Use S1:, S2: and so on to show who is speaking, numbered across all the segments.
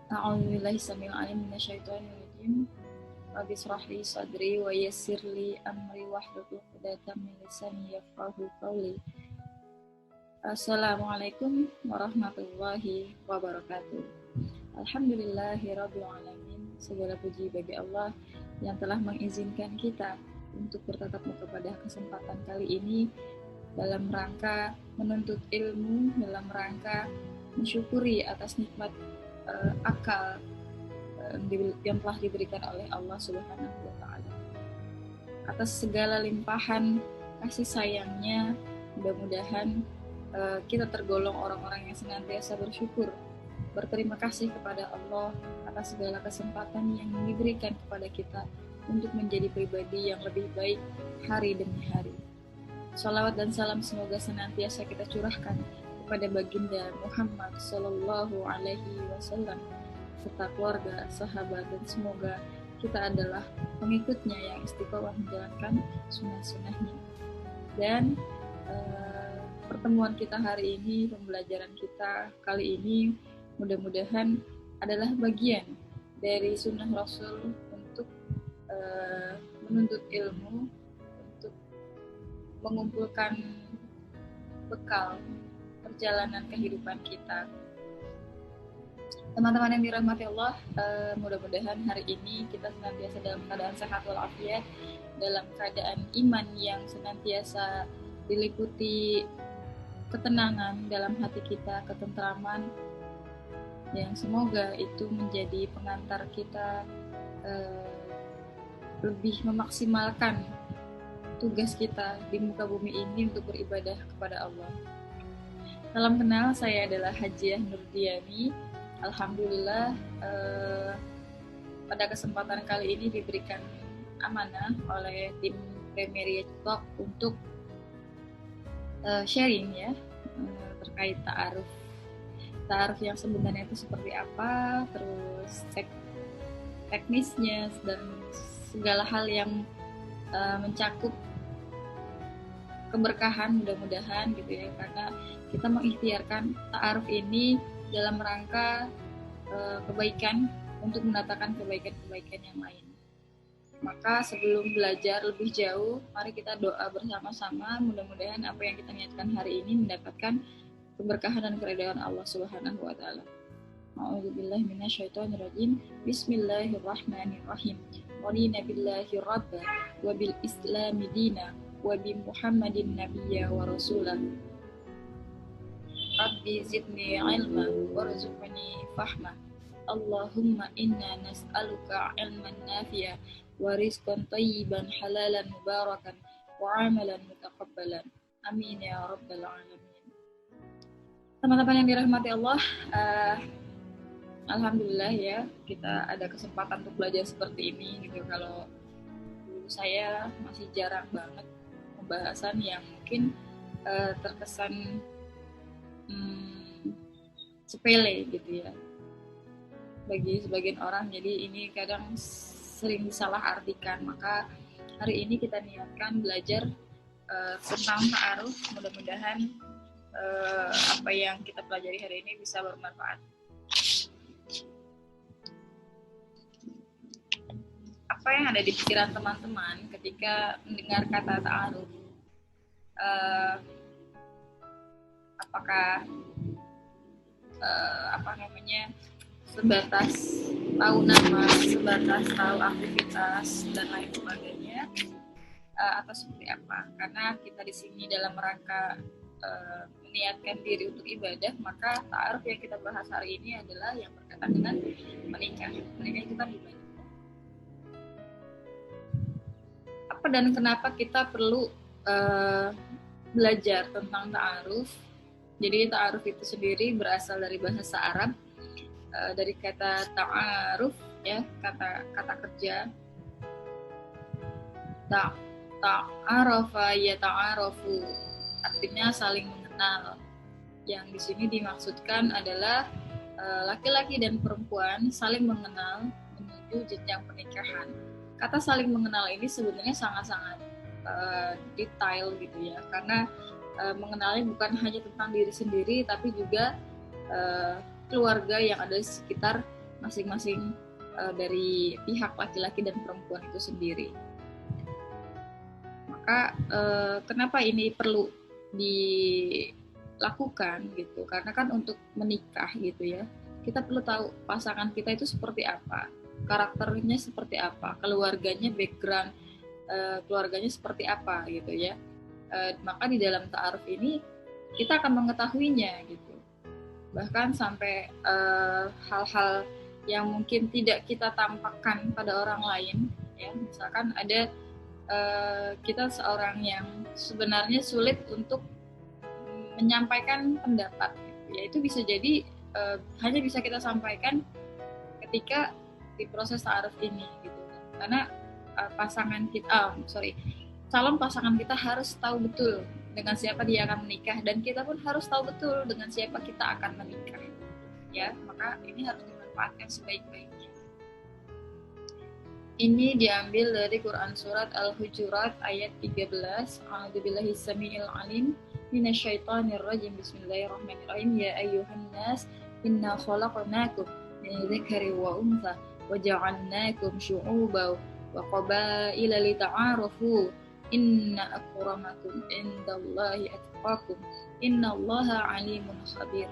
S1: A'udzubillahi samil alim minasyaitonir rajim. Rabbi shrah li sadri wa yassir li amri wahlul 'uqdatam min lisani yafqahu qawli. Assalamualaikum warahmatullahi wabarakatuh. Alhamdulillahirabbil alamin. Segala puji bagi Allah yang telah mengizinkan kita untuk bertatap muka pada kesempatan kali ini dalam rangka menuntut ilmu, dalam rangka mensyukuri atas nikmat akal yang telah diberikan oleh Allah Subhanahu wa Ta'ala. Atas segala limpahan kasih sayangnya, mudah-mudahan kita tergolong orang-orang yang senantiasa bersyukur, berterima kasih kepada Allah atas segala kesempatan yang diberikan kepada kita untuk menjadi pribadi yang lebih baik hari demi hari. Shalawat dan salam semoga senantiasa kita curahkan kepada baginda Muhammad Sallallahu Alaihi Wasallam serta keluarga, sahabat, dan semoga kita adalah pengikutnya yang istiqomah menjalankan sunnah-sunnahnya. Dan pertemuan kita hari ini, pembelajaran kita kali ini mudah-mudahan adalah bagian dari sunnah Rasul untuk menuntut ilmu, untuk mengumpulkan bekal perjalanan kehidupan kita. Teman-teman yang dirahmati Allah, mudah-mudahan hari ini kita senantiasa dalam keadaan sehat walafiat, dalam keadaan iman yang senantiasa diliputi ketenangan dalam hati kita, ketentraman, yang semoga itu menjadi pengantar kita lebih memaksimalkan tugas kita di muka bumi ini untuk beribadah kepada Allah. Salam kenal, saya adalah Hajiah Nurdiani. Alhamdulillah pada kesempatan kali ini diberikan amanah oleh tim Premier Talk untuk sharing ya terkait ta'aruf yang sebenarnya itu seperti apa, terus teknisnya dan segala hal yang mencakup keberkahan mudah-mudahan gitu ya, karena kita mengikhtiarkan ta'aruf ini dalam rangka kebaikan untuk mendatangkan kebaikan-kebaikan yang lain. Maka sebelum belajar lebih jauh, mari kita doa bersama-sama, mudah-mudahan apa yang kita niatkan hari ini mendapatkan keberkahan dan keridhaan Allah Subhanahu wa Ta'ala. A'udzubillahi minasyaitonir rajim. Bismillahirrahmanirrahim. Radina billahi rabba wa bil islami dina wa bi Muhammadin nabiyya wa rasulah. Rabbi zidni ilma warzuqni fahma. Allahumma inna nas'aluka ilman nafi'a wa rizqan thayyiban halalan mubarakan wa amalan mutaqabbalan. Amin ya rabbal alamin. Teman-teman yang dirahmati Allah, alhamdulillah ya kita ada kesempatan untuk belajar seperti ini gitu. Kalau dulu saya masih jarang banget pembahasan yang mungkin terkesan sepele gitu ya bagi sebagian orang, jadi ini kadang sering disalah artikan. Maka hari ini kita niatkan belajar tentang ta'aruf, mudah-mudahan apa yang kita pelajari hari ini bisa bermanfaat. Apa yang ada di pikiran teman-teman ketika mendengar kata ta'aruf? Apakah sebatas tahu nama, sebatas tahu aktivitas dan lain sebagainya, atau seperti apa? Karena kita di sini dalam rangka meniatkan diri untuk ibadah, maka ta'aruf yang kita bahas hari ini adalah yang berkaitan dengan menikah kita ibadah. Apa dan kenapa kita perlu belajar tentang ta'aruf? Jadi ta'aruf itu sendiri berasal dari bahasa Arab, dari kata ta'aruf ya, kata kerja. Ta'arafa ya ta'arafu, artinya saling mengenal. Yang di sini dimaksudkan adalah laki-laki dan perempuan saling mengenal menuju jenjang pernikahan. Kata saling mengenal ini sebenarnya sangat-sangat detail gitu ya, karena mengenalnya bukan hanya tentang diri sendiri, tapi juga keluarga yang ada di sekitar masing-masing dari pihak laki-laki dan perempuan itu sendiri. Maka kenapa ini perlu dilakukan gitu? Karena kan untuk menikah gitu ya, kita perlu tahu pasangan kita itu seperti apa, karakternya seperti apa, keluarganya, background keluarganya seperti apa gitu ya. Maka di dalam ta'aruf ini kita akan mengetahuinya gitu. Bahkan sampai hal-hal yang mungkin tidak kita tampakkan pada orang lain ya, misalkan ada kita seorang yang sebenarnya sulit untuk menyampaikan pendapat gitu. Ya itu bisa jadi hanya bisa kita sampaikan ketika di proses ta'aruf ini gitu. Karena calon pasangan kita harus tahu betul dengan siapa dia akan menikah, dan kita pun harus tahu betul dengan siapa kita akan menikah ya. Maka ini harus dimanfaatkan sebaik-baiknya. Ini diambil dari Quran surat Al-Hujurat ayat 13. A'udzubillahi samiil alim minasyaitonir rajim. Bismillahirrahmanirrahim. Ya ayyuhan nas inna khalaqnakum min dzakarin wa untha wa ja'alnakum syu'uban wa qabaila lita'arafu inna akramakum indallahi atqakum innallaha alimun khabir.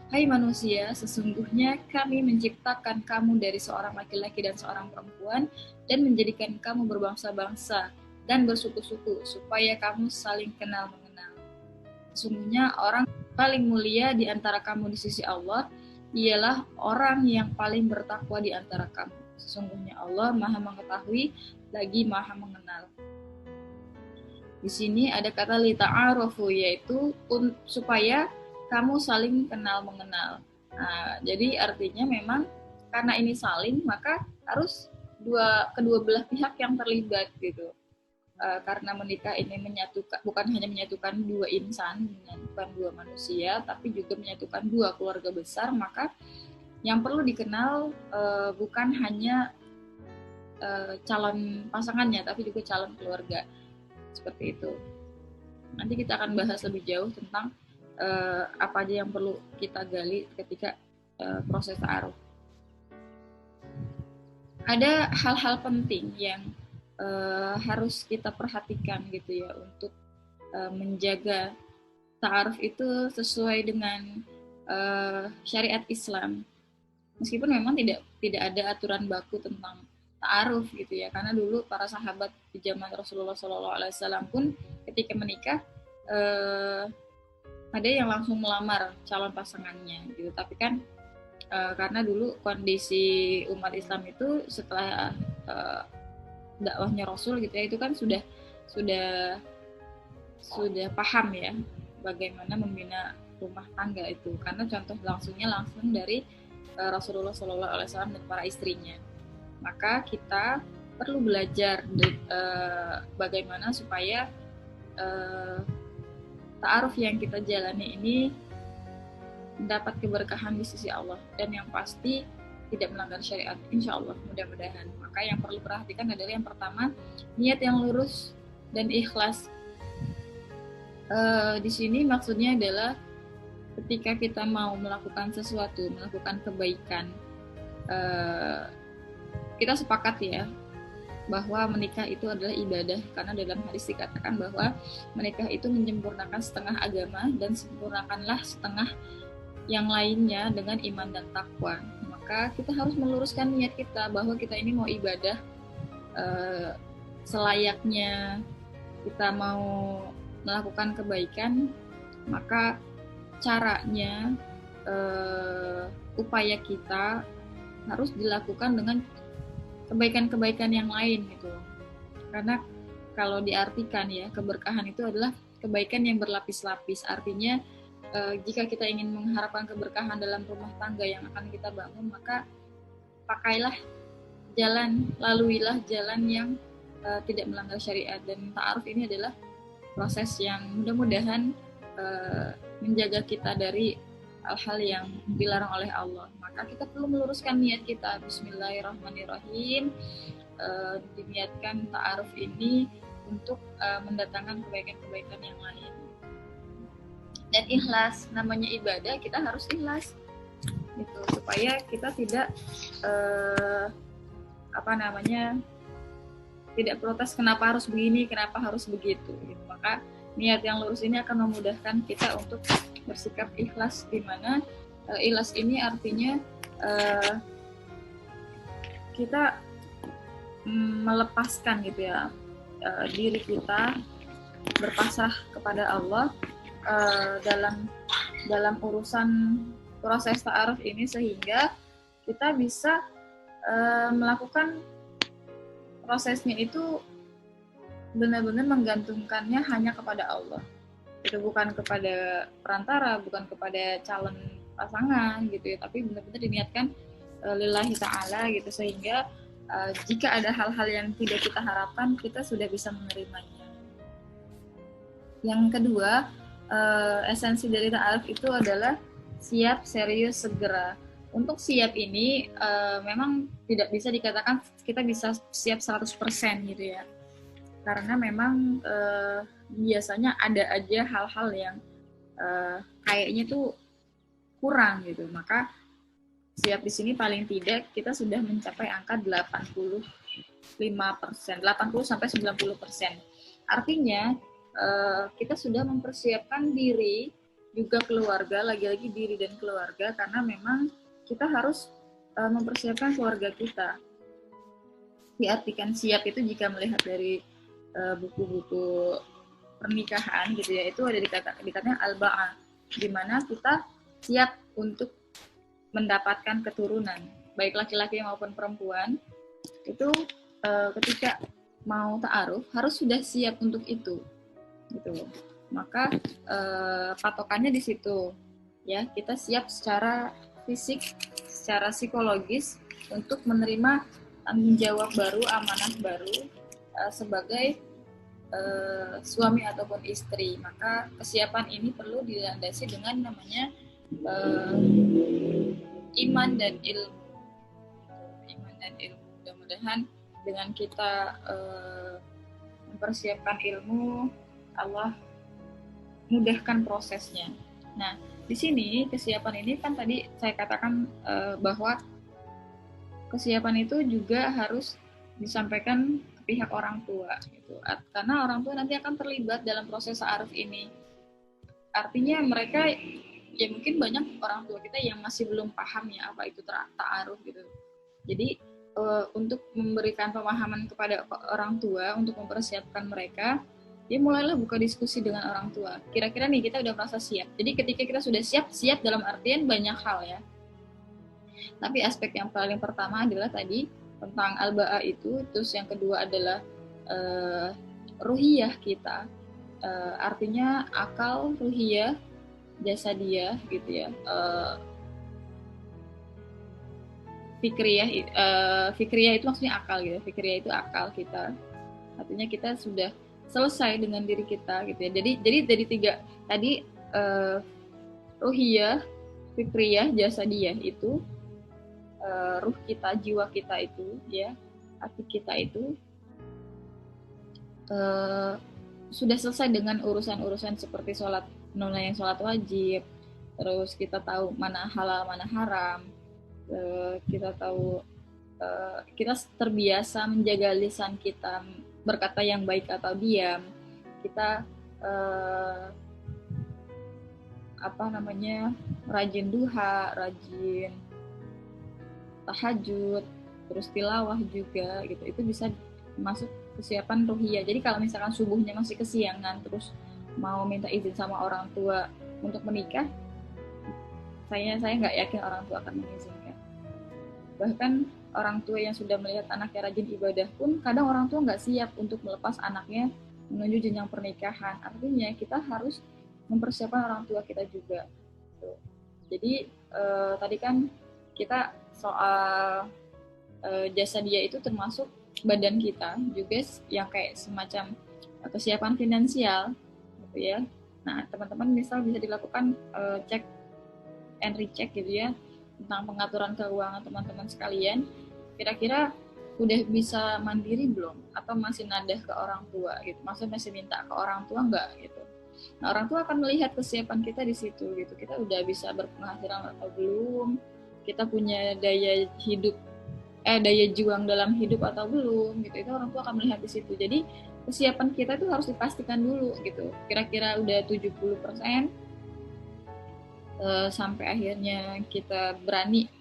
S1: Hai manusia, sesungguhnya kami menciptakan kamu dari seorang laki-laki dan seorang perempuan dan menjadikan kamu berbangsa-bangsa dan bersuku-suku supaya kamu saling kenal mengenal. Sesungguhnya orang paling mulia di antara kamu di sisi Allah ialah orang yang paling bertakwa di antara kamu. Sesungguhnya Allah Maha mengetahui lagi Maha mengenal. Di sini ada kata lita'arufu, yaitu supaya kamu saling kenal mengenal. Nah, jadi artinya memang karena ini saling, maka harus kedua belah pihak yang terlibat gitu. Karena menikah ini bukan hanya menyatukan dua insan, menyatukan dua manusia, tapi juga menyatukan dua keluarga besar. Maka yang perlu dikenal bukan hanya calon pasangannya, tapi juga calon keluarga. Seperti itu. Nanti kita akan bahas lebih jauh tentang apa aja yang perlu kita gali ketika proses ta'aruf. Ada hal-hal penting yang harus kita perhatikan gitu ya untuk menjaga ta'aruf itu sesuai dengan syariat Islam. Meskipun memang tidak ada aturan baku tentang ta'aruf gitu ya, karena dulu para sahabat di zaman Rasulullah SAW pun ketika menikah ada yang langsung melamar calon pasangannya gitu. Tapi kan karena dulu kondisi umat Islam itu setelah dakwahnya Rasul gitu ya, itu kan sudah paham ya bagaimana membina rumah tangga itu, karena contoh langsung dari Rasulullah SAW dan para istrinya. Maka kita perlu belajar bagaimana supaya ta'aruf yang kita jalani ini mendapat keberkahan di sisi Allah dan yang pasti tidak melanggar syariat, insya Allah, mudah-mudahan. Maka yang perlu perhatikan adalah yang pertama, niat yang lurus dan ikhlas. Di sini maksudnya adalah ketika kita mau melakukan sesuatu, melakukan kebaikan, kita sepakat ya bahwa menikah itu adalah ibadah, karena dalam hadis dikatakan bahwa menikah itu menyempurnakan setengah agama dan sempurnakanlah setengah yang lainnya dengan iman dan takwa. Maka kita harus meluruskan niat kita bahwa kita ini mau ibadah selayaknya kita mau melakukan kebaikan, maka caranya upaya kita harus dilakukan dengan kebaikan-kebaikan yang lain gitu. Karena kalau diartikan ya, keberkahan itu adalah kebaikan yang berlapis-lapis. Artinya jika kita ingin mengharapkan keberkahan dalam rumah tangga yang akan kita bangun, maka laluilah jalan yang tidak melanggar syariat. Dan ta'aruf ini adalah proses yang mudah-mudahan menjaga kita dari hal-hal yang dilarang oleh Allah. Maka kita perlu meluruskan niat kita. Bismillahirrahmanirrahim. Diniatkan ta'aruf ini untuk mendatangkan kebaikan-kebaikan yang lain. Dan ikhlas, namanya ibadah, kita harus ikhlas. gitu, supaya kita tidak tidak protes kenapa harus begini, kenapa harus begitu gitu. Maka niat yang lurus ini akan memudahkan kita untuk bersikap ikhlas, di mana ikhlas ini artinya kita melepaskan gitu ya diri kita, berpasrah kepada Allah dalam urusan proses ta'aruf ini, sehingga kita bisa melakukan prosesnya itu benar-benar menggantungkannya hanya kepada Allah. Itu bukan kepada perantara, bukan kepada calon pasangan gitu ya, tapi benar-benar diniatkan lillahi ta'ala gitu, sehingga jika ada hal-hal yang tidak kita harapkan, kita sudah bisa menerimanya. Yang kedua, esensi dari ta'aruf itu adalah siap, serius, segera. Untuk siap ini memang tidak bisa dikatakan kita bisa siap 100% gitu ya. Karena memang biasanya ada aja hal-hal yang kayaknya tuh kurang gitu. Maka siap di sini paling tidak kita sudah mencapai angka 85%, 80 sampai 90%. Artinya kita sudah mempersiapkan diri, juga keluarga, lagi-lagi diri dan keluarga, karena memang kita harus mempersiapkan keluarga kita. Diartikan siap itu jika melihat dari buku-buku pernikahan gitu ya, itu ada dikatanya al-ba'ah, di mana kita siap untuk mendapatkan keturunan, baik laki-laki maupun perempuan. Itu ketika mau ta'aruf harus sudah siap untuk itu gitu. Maka patokannya di situ ya, kita siap secara fisik, secara psikologis untuk menerima tanggung jawab baru, amanah baru sebagai suami ataupun istri. Maka kesiapan ini perlu dilandasi dengan namanya iman dan ilmu. Iman dan ilmu. Mudah-mudahan dengan kita mempersiapkan ilmu, Allah mudahkan prosesnya. Nah, di sini kesiapan ini kan tadi saya katakan bahwa kesiapan itu juga harus disampaikan ke pihak orang tua gitu. Karena orang tua nanti akan terlibat dalam proses ta'aruf ini. Artinya mereka ya mungkin banyak orang tua kita yang masih belum paham ya apa itu ta'aruf gitu. Jadi untuk memberikan pemahaman kepada orang tua untuk mempersiapkan mereka, dia mulailah buka diskusi dengan orang tua. Kira-kira nih kita udah merasa siap. Jadi ketika kita sudah siap dalam artian banyak hal ya. Tapi aspek yang paling pertama adalah tadi tentang al-ba'ah itu. Terus yang kedua adalah ruhiyah kita. Artinya akal, ruhiyah, jasadiyah gitu ya. Fikriyah itu maksudnya akal gitu. Fikriyah itu akal kita. Artinya kita sudah selesai dengan diri kita gitu ya. Jadi dari tiga tadi ruhiyah, fikriyah, jasadiyah itu ruh kita, jiwa kita itu ya, hati kita itu sudah selesai dengan urusan-urusan seperti sholat, menunaikan sholat wajib, terus kita tahu mana halal mana haram, kita tahu kita terbiasa menjaga lisan kita, berkata yang baik atau diam, kita rajin duha, rajin tahajud, terus tilawah juga gitu. Itu bisa masuk kesiapan ruhiyah. Jadi kalau misalkan subuhnya masih kesiangan terus mau minta izin sama orang tua untuk menikah, saya nggak yakin orang tua akan mengizinkan. Bahkan orang tua yang sudah melihat anaknya rajin ibadah pun kadang orang tua nggak siap untuk melepas anaknya menuju jenjang pernikahan. Artinya kita harus mempersiapkan orang tua kita juga. Jadi tadi kan kita soal jasa dia itu termasuk badan kita juga yang kayak semacam kesiapan finansial gitu ya. Nah teman-teman misal bisa dilakukan cek and recheck gitu ya tentang pengaturan keuangan teman-teman sekalian. Kira-kira udah bisa mandiri belum atau masih nadah ke orang tua gitu, maksudnya masih minta ke orang tua enggak gitu. Nah orang tua akan melihat kesiapan kita di situ gitu, kita udah bisa berpenghasilan atau belum, kita punya daya juang dalam hidup atau belum gitu. Itu orang tua akan melihat di situ. Jadi kesiapan kita itu harus dipastikan dulu gitu. Kira-kira udah 70% sampai akhirnya kita berani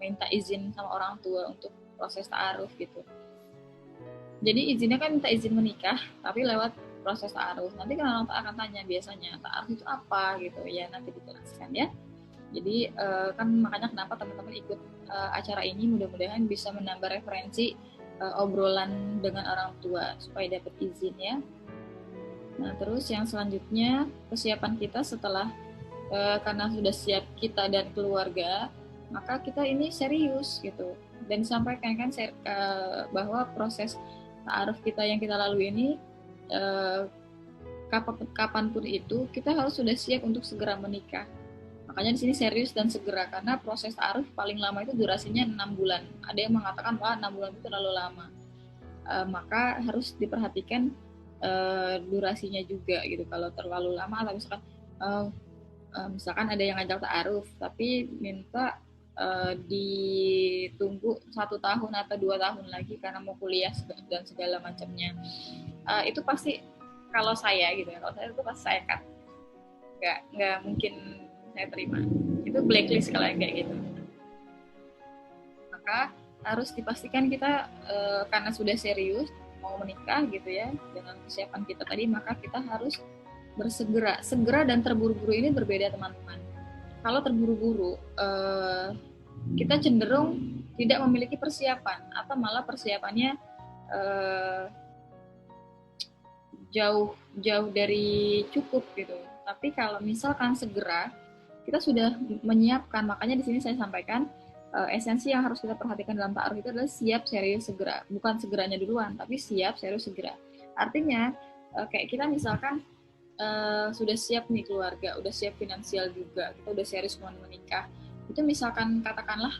S1: minta izin sama orang tua untuk proses ta'aruf gitu. Jadi izinnya kan minta izin menikah, tapi lewat proses ta'aruf. Nanti kan orang tua akan tanya biasanya, ta'aruf itu apa gitu ya, nanti dijelaskan ya. Jadi kan makanya kenapa teman-teman ikut acara ini, mudah-mudahan bisa menambah referensi obrolan dengan orang tua supaya dapat izin ya. Nah terus yang selanjutnya kesiapan kita setelah karena sudah siap kita dan keluarga, maka kita ini serius gitu. Dan disampaikan kan bahwa proses ta'aruf kita yang kita lalui ini kapanpun itu kita harus sudah siap untuk segera menikah. Makanya di sini serius dan segera, karena proses ta'aruf paling lama itu durasinya 6 bulan. Ada yang mengatakan wah 6 bulan itu terlalu lama. Maka harus diperhatikan durasinya juga gitu. Kalau terlalu lama atau misalkan ada yang ngajak ta'aruf tapi minta ditunggu 1 tahun atau 2 tahun lagi karena mau kuliah dan segala macamnya, itu pasti kalau saya gitu ya, kalau saya itu pasti saya cut, nggak mungkin saya terima, itu blacklist kalau kayak gitu. Maka harus dipastikan kita karena sudah serius mau menikah gitu ya, dengan kesiapan kita tadi, maka kita harus segera dan terburu-buru ini berbeda teman-teman. Kalau terburu-buru kita cenderung tidak memiliki persiapan atau malah persiapannya jauh dari cukup gitu. Tapi kalau misalkan segera kita sudah menyiapkan, makanya di sini saya sampaikan esensi yang harus kita perhatikan dalam ta'aruf itu adalah siap, serius, segera. Bukan segeranya duluan, tapi siap, serius, segera. Artinya kayak kita misalkan sudah siap nih keluarga, udah siap finansial juga, kita udah serius mau menikah. Itu misalkan katakanlah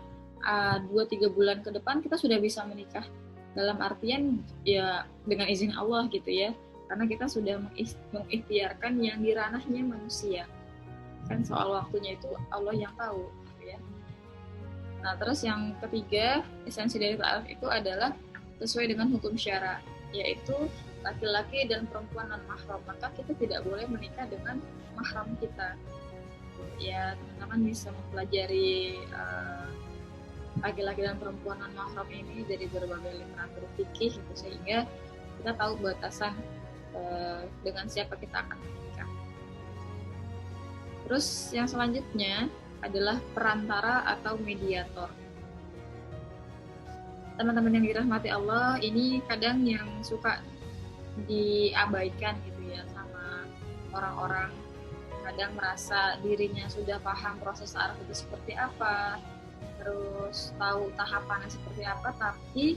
S1: 2-3 bulan ke depan kita sudah bisa menikah. Dalam artian ya dengan izin Allah gitu ya. Karena kita sudah mengikhtiarkan yang di ranahnya manusia. Kan soal waktunya itu Allah yang tahu gitu ya. Nah, terus yang ketiga, esensi dari ta'aruf itu adalah sesuai dengan hukum syara, yaitu laki-laki dan perempuan non-mahram. Maka kita tidak boleh menikah dengan mahram kita. Ya, teman-teman bisa mempelajari laki-laki dan perempuan non-mahram ini dari berbagai literatur fikih gitu, sehingga kita tahu batasan dengan siapa kita akan menikah. Terus yang selanjutnya adalah perantara atau mediator. Teman-teman yang dirahmati Allah, ini kadang yang suka diabaikan gitu ya sama orang-orang. Kadang merasa dirinya sudah paham proses ta'aruf itu seperti apa, terus tahu tahapannya seperti apa, tapi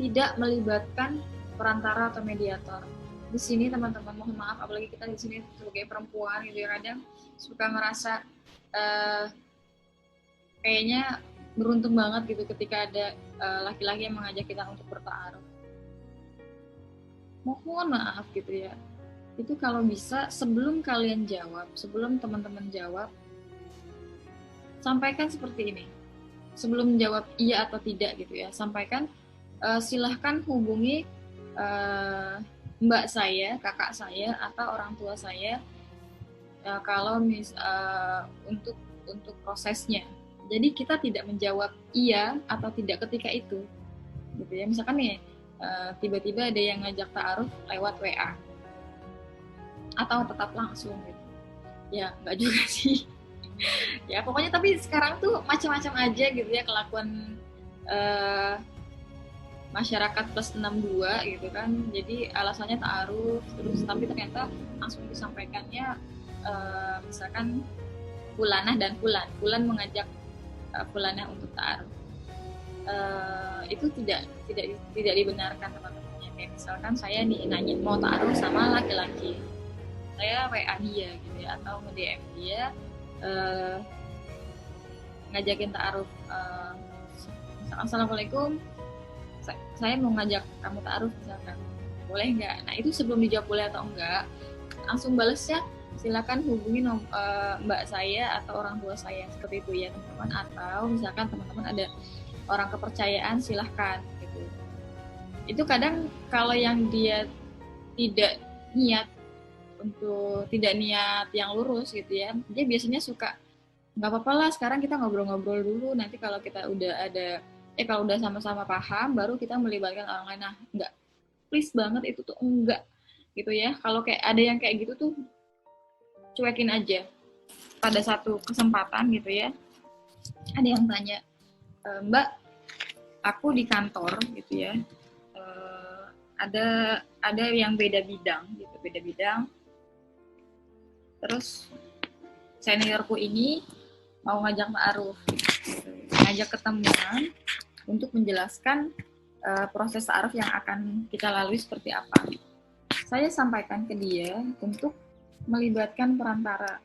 S1: tidak melibatkan perantara atau mediator. Di sini teman-teman mohon maaf, apalagi kita di sini sebagai perempuan gitu ya, kadang suka merasa kayaknya beruntung banget gitu ketika ada laki-laki yang mengajak kita untuk berta'aruf. Mohon maaf gitu ya, itu kalau bisa sebelum kalian jawab, sebelum teman-teman jawab, sampaikan seperti ini. Sebelum jawab iya atau tidak gitu ya, sampaikan silahkan hubungi mbak saya, kakak saya, atau orang tua saya kalau untuk prosesnya. Jadi kita tidak menjawab iya atau tidak ketika itu, gitu ya. Misalkan nih tiba-tiba ada yang ngajak ta'aruf lewat WA atau tetap langsung gitu. Ya nggak juga sih. Ya pokoknya tapi sekarang tuh macam-macam aja gitu ya kelakuan masyarakat plus 62 gitu kan. Jadi alasannya ta'aruf terus, tapi ternyata langsung disampaikannya misalkan fulanah dan fulan mengajak fulanah untuk ta'aruf. Itu tidak dibenarkan teman-teman. Kayak misalkan saya nanya mau ta'aruf sama laki-laki, saya WA dia gitu ya, atau nge-DM dia ngajakin ta'aruf, misalkan assalamualaikum, saya mau ngajak kamu ta'aruf misalkan, boleh nggak? Nah itu sebelum dijawab boleh atau enggak, langsung balesnya silakan hubungi mbak saya atau orang tua saya, seperti itu ya teman-teman. Atau misalkan teman-teman ada orang kepercayaan, silahkan gitu. Itu kadang kalau yang dia tidak niat tidak niat yang lurus gitu ya, dia biasanya suka nggak apa-apa lah sekarang kita ngobrol-ngobrol dulu, nanti kalau kita udah kalau udah sama-sama paham baru kita melibatkan orang lain. Nah, enggak, please banget itu tuh enggak gitu ya. Kalau kayak ada yang kayak gitu tuh cuekin aja. Pada satu kesempatan gitu ya, ada yang tanya, Mbak, aku di kantor gitu ya, ada yang beda bidang gitu, terus seniorku ini mau ngajak ta'aruf gitu. Ngajak ketemuan untuk menjelaskan proses ta'aruf yang akan kita lalui seperti apa. Saya sampaikan ke dia untuk melibatkan perantara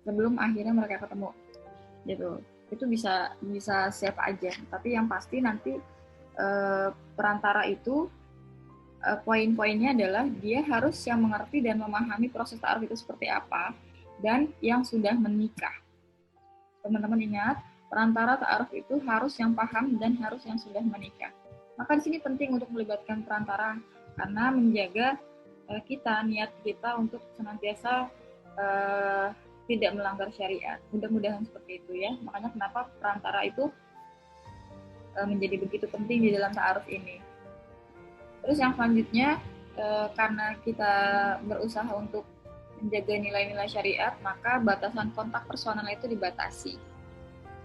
S1: sebelum akhirnya mereka ketemu gitu. Itu bisa siapa aja, tapi yang pasti nanti perantara itu poin-poinnya adalah dia harus yang mengerti dan memahami proses ta'aruf itu seperti apa, dan yang sudah menikah. Teman-teman ingat, perantara ta'aruf itu harus yang paham dan harus yang sudah menikah. Maka di sini penting untuk melibatkan perantara karena menjaga niat kita untuk senantiasa tidak melanggar syariat. Mudah-mudahan seperti itu ya. Makanya kenapa perantara itu menjadi begitu penting di dalam ta'aruf ini. Terus yang selanjutnya, karena kita berusaha untuk menjaga nilai-nilai syariat, maka batasan kontak personal itu dibatasi.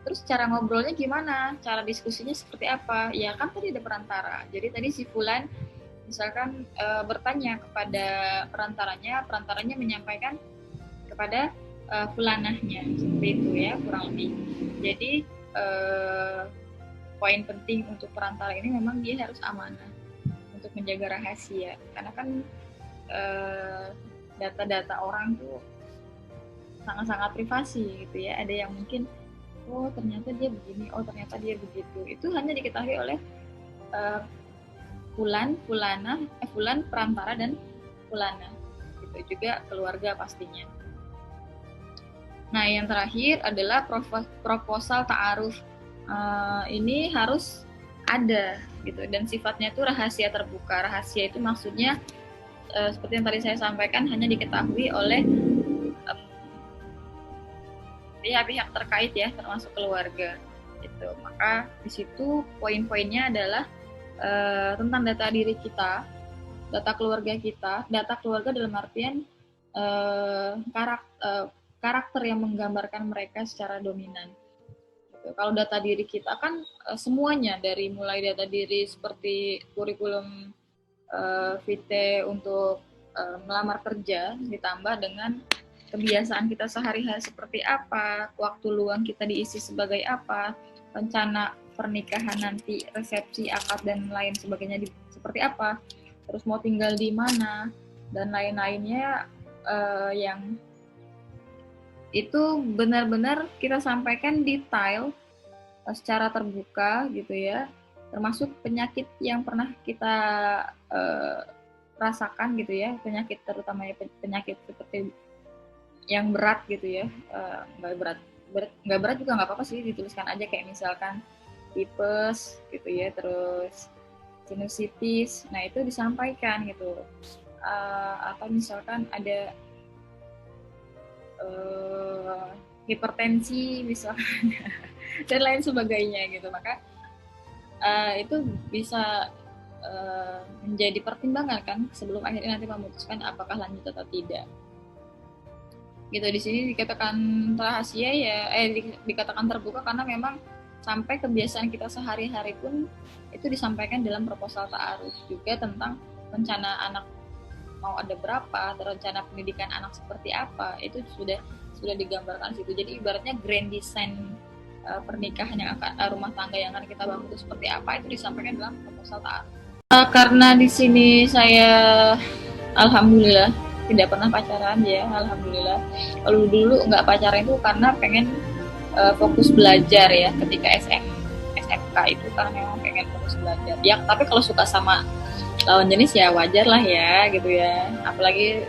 S1: Terus cara ngobrolnya gimana? Cara diskusinya seperti apa? Ya kan tadi ada perantara. Jadi tadi si Fulan misalkan bertanya kepada perantaranya menyampaikan kepada fulanahnya, seperti itu ya kurang lebih. Jadi poin penting untuk perantara ini memang dia harus amanah untuk menjaga rahasia, karena kan data-data orang tuh sangat-sangat privasi gitu ya. Ada yang mungkin oh ternyata dia begini, oh ternyata dia begitu. Itu hanya diketahui oleh Fulan, perantara, dan fulana. Gitu juga keluarga pastinya. Nah, yang terakhir adalah proposal ta'aruf. Ini harus ada gitu, dan sifatnya itu rahasia terbuka. Rahasia itu maksudnya seperti yang tadi saya sampaikan, hanya diketahui oleh pihak-pihak terkait ya, termasuk keluarga gitu. Maka di situ poin-poinnya adalah tentang data diri kita, data keluarga kita, data keluarga dalam artian karakter yang menggambarkan mereka secara dominan. Gitu. Kalau data diri kita kan semuanya, dari mulai data diri seperti kurikulum vitae untuk melamar kerja, ditambah dengan kebiasaan kita sehari-hari seperti apa, waktu luang kita diisi sebagai apa, rencana pernikahan nanti, resepsi, akad, dan lain sebagainya seperti apa, terus mau tinggal di mana, dan lain-lainnya yang itu benar-benar kita sampaikan detail secara terbuka gitu ya, termasuk penyakit yang pernah kita rasakan gitu ya, penyakit terutama penyakit seperti yang berat gitu ya, nggak berat juga nggak apa-apa sih, dituliskan aja kayak misalkan tipes gitu ya, terus sinusitis, nah itu disampaikan gitu, atau misalkan ada hipertensi misalkan dan lain sebagainya gitu. Maka itu bisa menjadi pertimbangan kan sebelum akhirnya nanti memutuskan apakah lanjut atau tidak gitu. Di sini dikatakan rahasia ya, dikatakan terbuka karena memang sampai kebiasaan kita sehari-hari pun itu disampaikan dalam proposal ta'aruf. Juga tentang rencana anak mau ada berapa, rencana pendidikan anak seperti apa, itu sudah digambarkan situ. Jadi ibaratnya grand design pernikahan yang akan rumah tangga yang akan kita bangun itu seperti apa, itu disampaikan dalam proposal ta'aruf. Karena di sini saya alhamdulillah tidak pernah pacaran ya, alhamdulillah. Kalau dulu nggak pacaran itu karena pengen fokus belajar ya, ketika SMK itu karena memang pengen fokus belajar ya. Tapi kalau suka sama lawan jenis ya wajar lah ya gitu ya, apalagi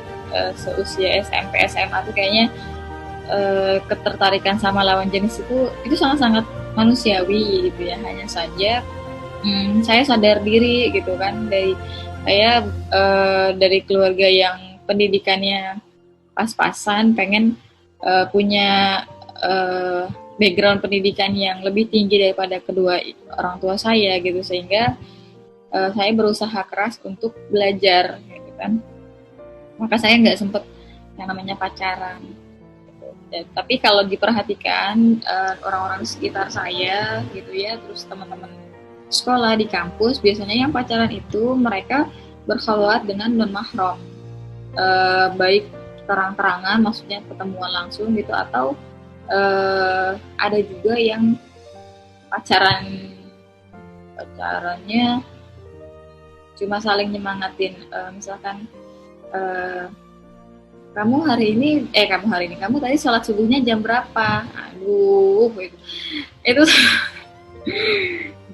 S1: seusia SMP SMA tuh kayaknya ketertarikan sama lawan jenis itu sangat-sangat manusiawi gitu ya. Hanya saja saya sadar diri gitu kan, saya dari keluarga yang pendidikannya pas-pasan, pengen punya background pendidikan yang lebih tinggi daripada kedua orang tua saya gitu, sehingga saya berusaha keras untuk belajar gitu kan. Maka saya nggak sempet yang namanya pacaran gitu. Tapi kalau diperhatikan orang-orang di sekitar saya gitu ya, terus teman-teman sekolah di kampus, biasanya yang pacaran itu mereka berkhalwat dengan non mahram, baik terang-terangan, maksudnya ketemuan langsung gitu, atau ada juga yang pacarannya cuma saling nyemangatin, misalkan kamu tadi sholat subuhnya jam berapa? Aduh, itu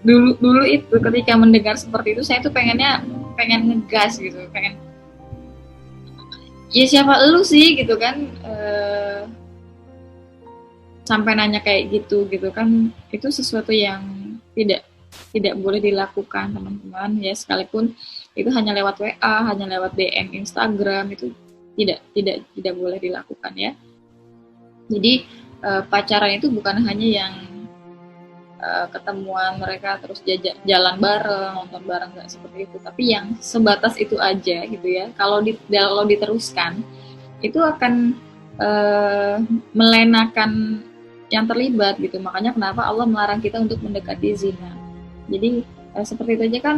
S1: dulu itu ketika mendengar seperti itu, saya tuh pengen ngegas gitu, ya siapa elu sih gitu kan, sampai nanya kayak gitu kan. Itu sesuatu yang tidak boleh dilakukan teman-teman ya, sekalipun itu hanya lewat WA, hanya lewat DM Instagram, itu tidak boleh dilakukan ya. Jadi pacaran itu bukan hanya yang ketemuan mereka terus jalan bareng, nonton bareng, nggak seperti itu, tapi yang sebatas itu aja gitu ya. Kalau diteruskan itu akan melenakan yang terlibat gitu. Makanya kenapa Allah melarang kita untuk mendekati zina. Jadi seperti itu aja kan,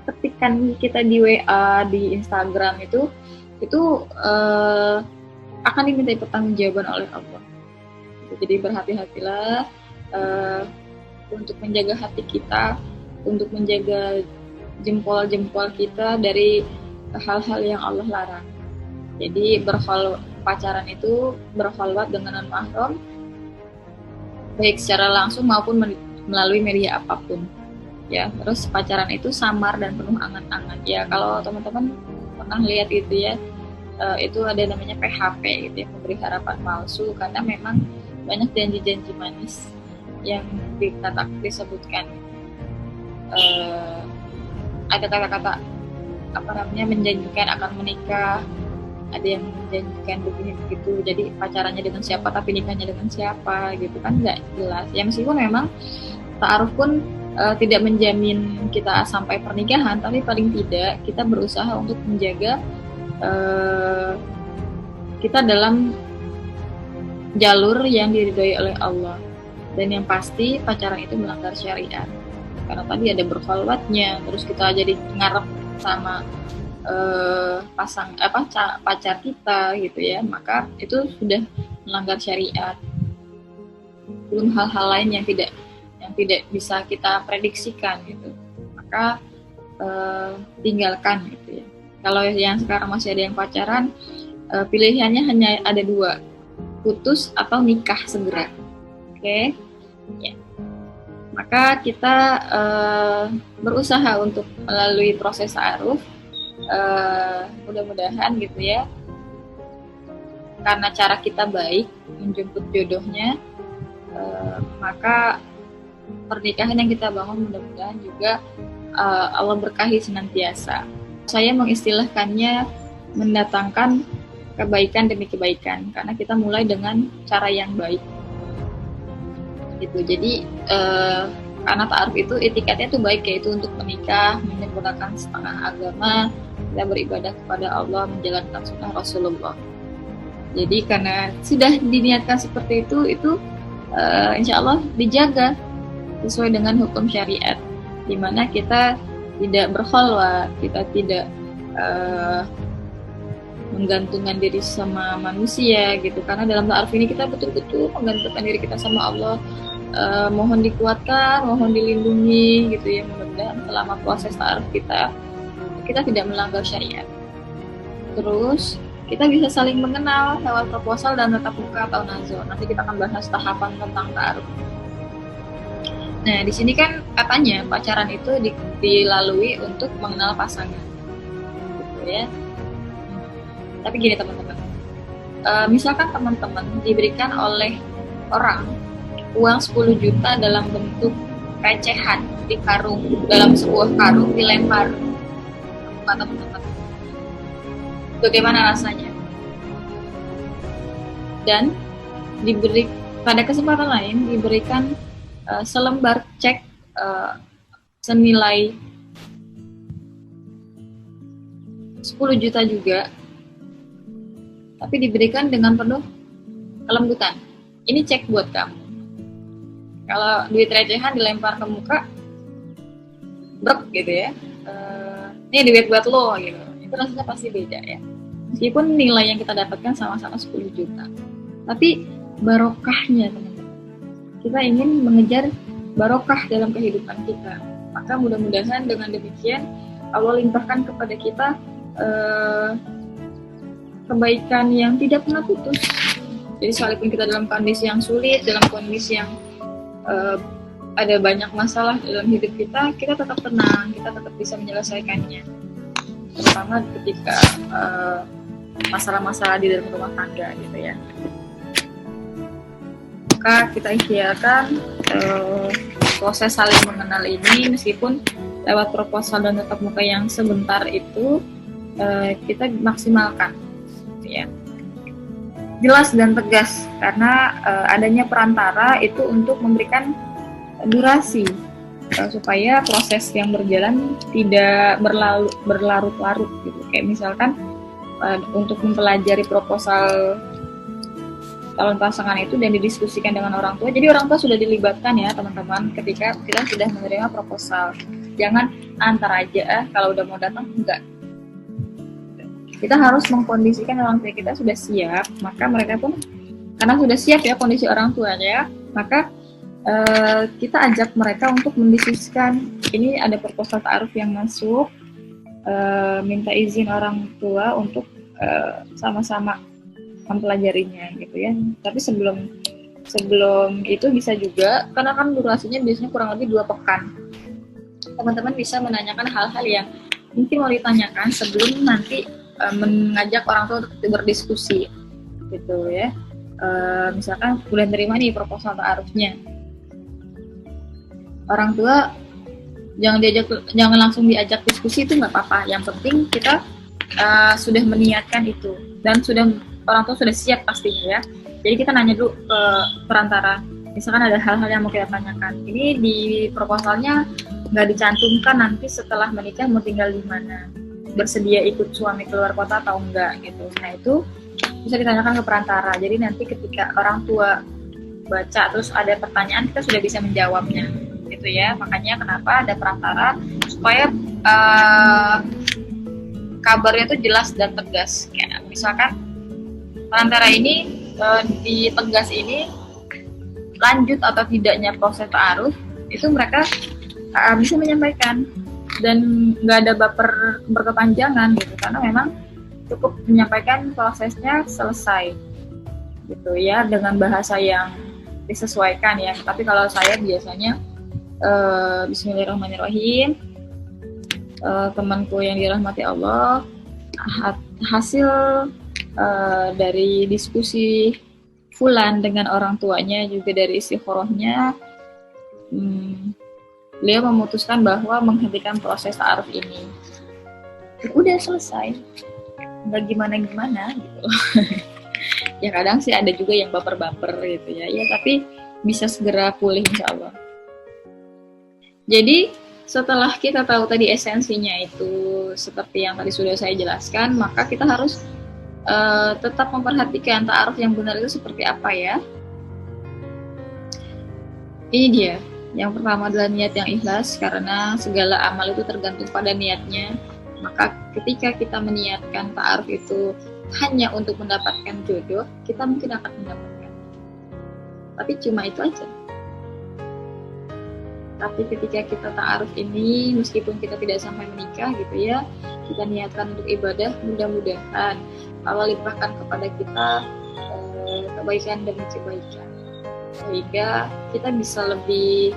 S1: ketikan kita di WA, di Instagram itu akan dimintai pertanggungjawaban oleh Allah. Jadi berhati-hatilah untuk menjaga hati kita, untuk menjaga jempol-jempol kita dari hal-hal yang Allah larang. Jadi pacaran itu berkhalwat dengan non mahram, baik secara langsung maupun melalui media apapun. Ya, terus pacaran itu samar dan penuh angan-angan. Ya, kalau teman-teman pernah lihat itu ya, itu ada namanya PHP gitu ya, memberi harapan palsu, karena memang banyak janji-janji manis yang disebutkan, ada kata-kata menjanjikan akan menikah, ada yang menjanjikan begini begitu. Jadi pacarannya dengan siapa tapi nikahnya dengan siapa gitu kan, nggak jelas ya. Meskipun memang ta'aruf pun tidak menjamin kita sampai pernikahan, tapi paling tidak kita berusaha untuk menjaga kita dalam jalur yang diridhoi oleh Allah. Dan yang pasti pacaran itu melanggar syariat, karena tadi ada berkhalwatnya, terus kita jadi ngarep sama pacar kita gitu ya, maka itu sudah melanggar syariat. Belum hal-hal lain yang tidak bisa kita prediksikan gitu, maka tinggalkan gitu ya. Kalau yang sekarang masih ada yang pacaran, pilihannya hanya ada dua, putus atau nikah segera. Oke. Ya. Maka kita berusaha untuk melalui proses ta'aruf, mudah-mudahan gitu ya, karena cara kita baik menjemput jodohnya, maka pernikahan yang kita bangun mudah-mudahan juga Allah berkahi senantiasa. Saya mengistilahkannya mendatangkan kebaikan demi kebaikan, karena kita mulai dengan cara yang baik gitu. Jadi karena ta'aruf itu etikatnya tuh baik, yaitu untuk menikah, menyempurnakan setengah agama, kita beribadah kepada Allah, menjalankan sunnah Rasulullah. Jadi karena sudah diniatkan seperti itu insya Allah dijaga sesuai dengan hukum syariat, di mana kita tidak berkhalwat, kita tidak menggantungkan diri sama manusia gitu. Karena dalam ta'aruf ini kita betul-betul menggantungkan diri kita sama Allah. Mohon dikuatkan, mohon dilindungi gitu ya. Mudah-mudahan selama proses ta'aruf kita tidak melanggar syariat. Terus kita bisa saling mengenal lewat proposal dan tatap muka atau nazar. Nanti kita akan bahas tahapan tentang ta'aruf. Nah, di sini kan katanya pacaran itu dilalui untuk mengenal pasangan, gitu ya. Tapi gini teman-teman, misalkan teman-teman diberikan oleh orang uang 10 juta dalam bentuk recehan di karung, dalam sebuah karung dilempar ke muka teman-teman, bagaimana rasanya? Dan pada kesempatan lain diberikan selembar cek senilai 10 juta juga, tapi diberikan dengan penuh kelembutan. Ini cek buat kamu. Kalau duit recehan dilempar ke muka, brek gitu ya, ini duit buat lo gitu, itu rasanya pasti beda ya. Meskipun nilai yang kita dapatkan sama-sama 10 juta, tapi barokahnya teman-teman, kita ingin mengejar barokah dalam kehidupan kita. Maka mudah-mudahan dengan demikian Allah limpahkan kepada kita kebaikan yang tidak pernah putus. Jadi sekalipun kita dalam kondisi yang sulit, dalam kondisi yang ada banyak masalah dalam hidup kita, kita tetap tenang, kita tetap bisa menyelesaikannya. Terutama ketika masalah-masalah di dalam rumah tangga gitu ya. Maka kita ikhtiarkan proses saling mengenal ini, meskipun lewat proposal dan tatap muka yang sebentar itu, kita maksimalkan gitu ya. Jelas dan tegas, karena adanya perantara itu untuk memberikan durasi supaya proses yang berjalan tidak berlarut-larut gitu. Kayak misalkan untuk mempelajari proposal calon pasangan itu dan didiskusikan dengan orang tua. Jadi orang tua sudah dilibatkan ya teman-teman ketika kita sudah menerima proposal. Jangan antar aja, kalau udah mau datang enggak. Kita harus mengkondisikan orang tua kita sudah siap, maka mereka pun karena sudah siap ya kondisi orang tuanya, maka kita ajak mereka untuk mendiskusikan, ini ada proposal ta'aruf yang masuk, minta izin orang tua untuk sama-sama mempelajarinya gitu ya. Tapi sebelum itu bisa juga, karena kan durasinya biasanya kurang lebih 2 pekan, teman-teman bisa menanyakan hal-hal yang mungkin mau ditanyakan sebelum nanti mengajak orang tua untuk berdiskusi gitu ya. Misalkan boleh terima nih proposal ta'arufnya, orang tua jangan langsung diajak diskusi, itu nggak apa-apa. Yang penting kita sudah meniatkan itu dan orang tua sudah siap pastinya ya. Jadi kita nanya dulu ke perantara, misalkan ada hal-hal yang mau kita tanyakan, ini di proposalnya nggak dicantumkan nanti setelah menikah mau tinggal di mana, bersedia ikut suami keluar kota atau enggak gitu. Nah itu bisa ditanyakan ke perantara, jadi nanti ketika orang tua baca terus ada pertanyaan, kita sudah bisa menjawabnya gitu ya. Makanya kenapa ada perantara, supaya kabarnya itu jelas dan tegas. Kayak misalkan perantara ini di tegas ini lanjut atau tidaknya proses ta'aruf, itu mereka bisa menyampaikan dan nggak ada berkepanjangan gitu, karena memang cukup menyampaikan prosesnya selesai gitu ya, dengan bahasa yang disesuaikan ya. Tapi kalau saya biasanya Bismillahirrahmanirrahim, temanku yang dirahmati Allah, hasil dari diskusi Fulan dengan orang tuanya, juga dari istikharahnya, beliau memutuskan bahwa menghentikan proses ta'aruf ini. Udah selesai, nggak gimana-gimana gitu. Ya kadang sih ada juga yang baper-baper gitu ya, tapi bisa segera pulih insya Allah. Jadi setelah kita tahu tadi esensinya itu seperti yang tadi sudah saya jelaskan, maka kita harus tetap memperhatikan ta'aruf yang benar itu seperti apa ya. Ini dia. Yang pertama adalah niat yang ikhlas, karena segala amal itu tergantung pada niatnya. Maka ketika kita meniatkan ta'aruf itu hanya untuk mendapatkan jodoh, kita mungkin akan mendapatkan. Tapi cuma itu aja. Tapi ketika kita ta'aruf ini, meskipun kita tidak sampai menikah gitu ya, kita niatkan untuk ibadah, mudah-mudahan Allah limpahkan kepada kita kebaikan demi kebaikan, sehingga kita bisa lebih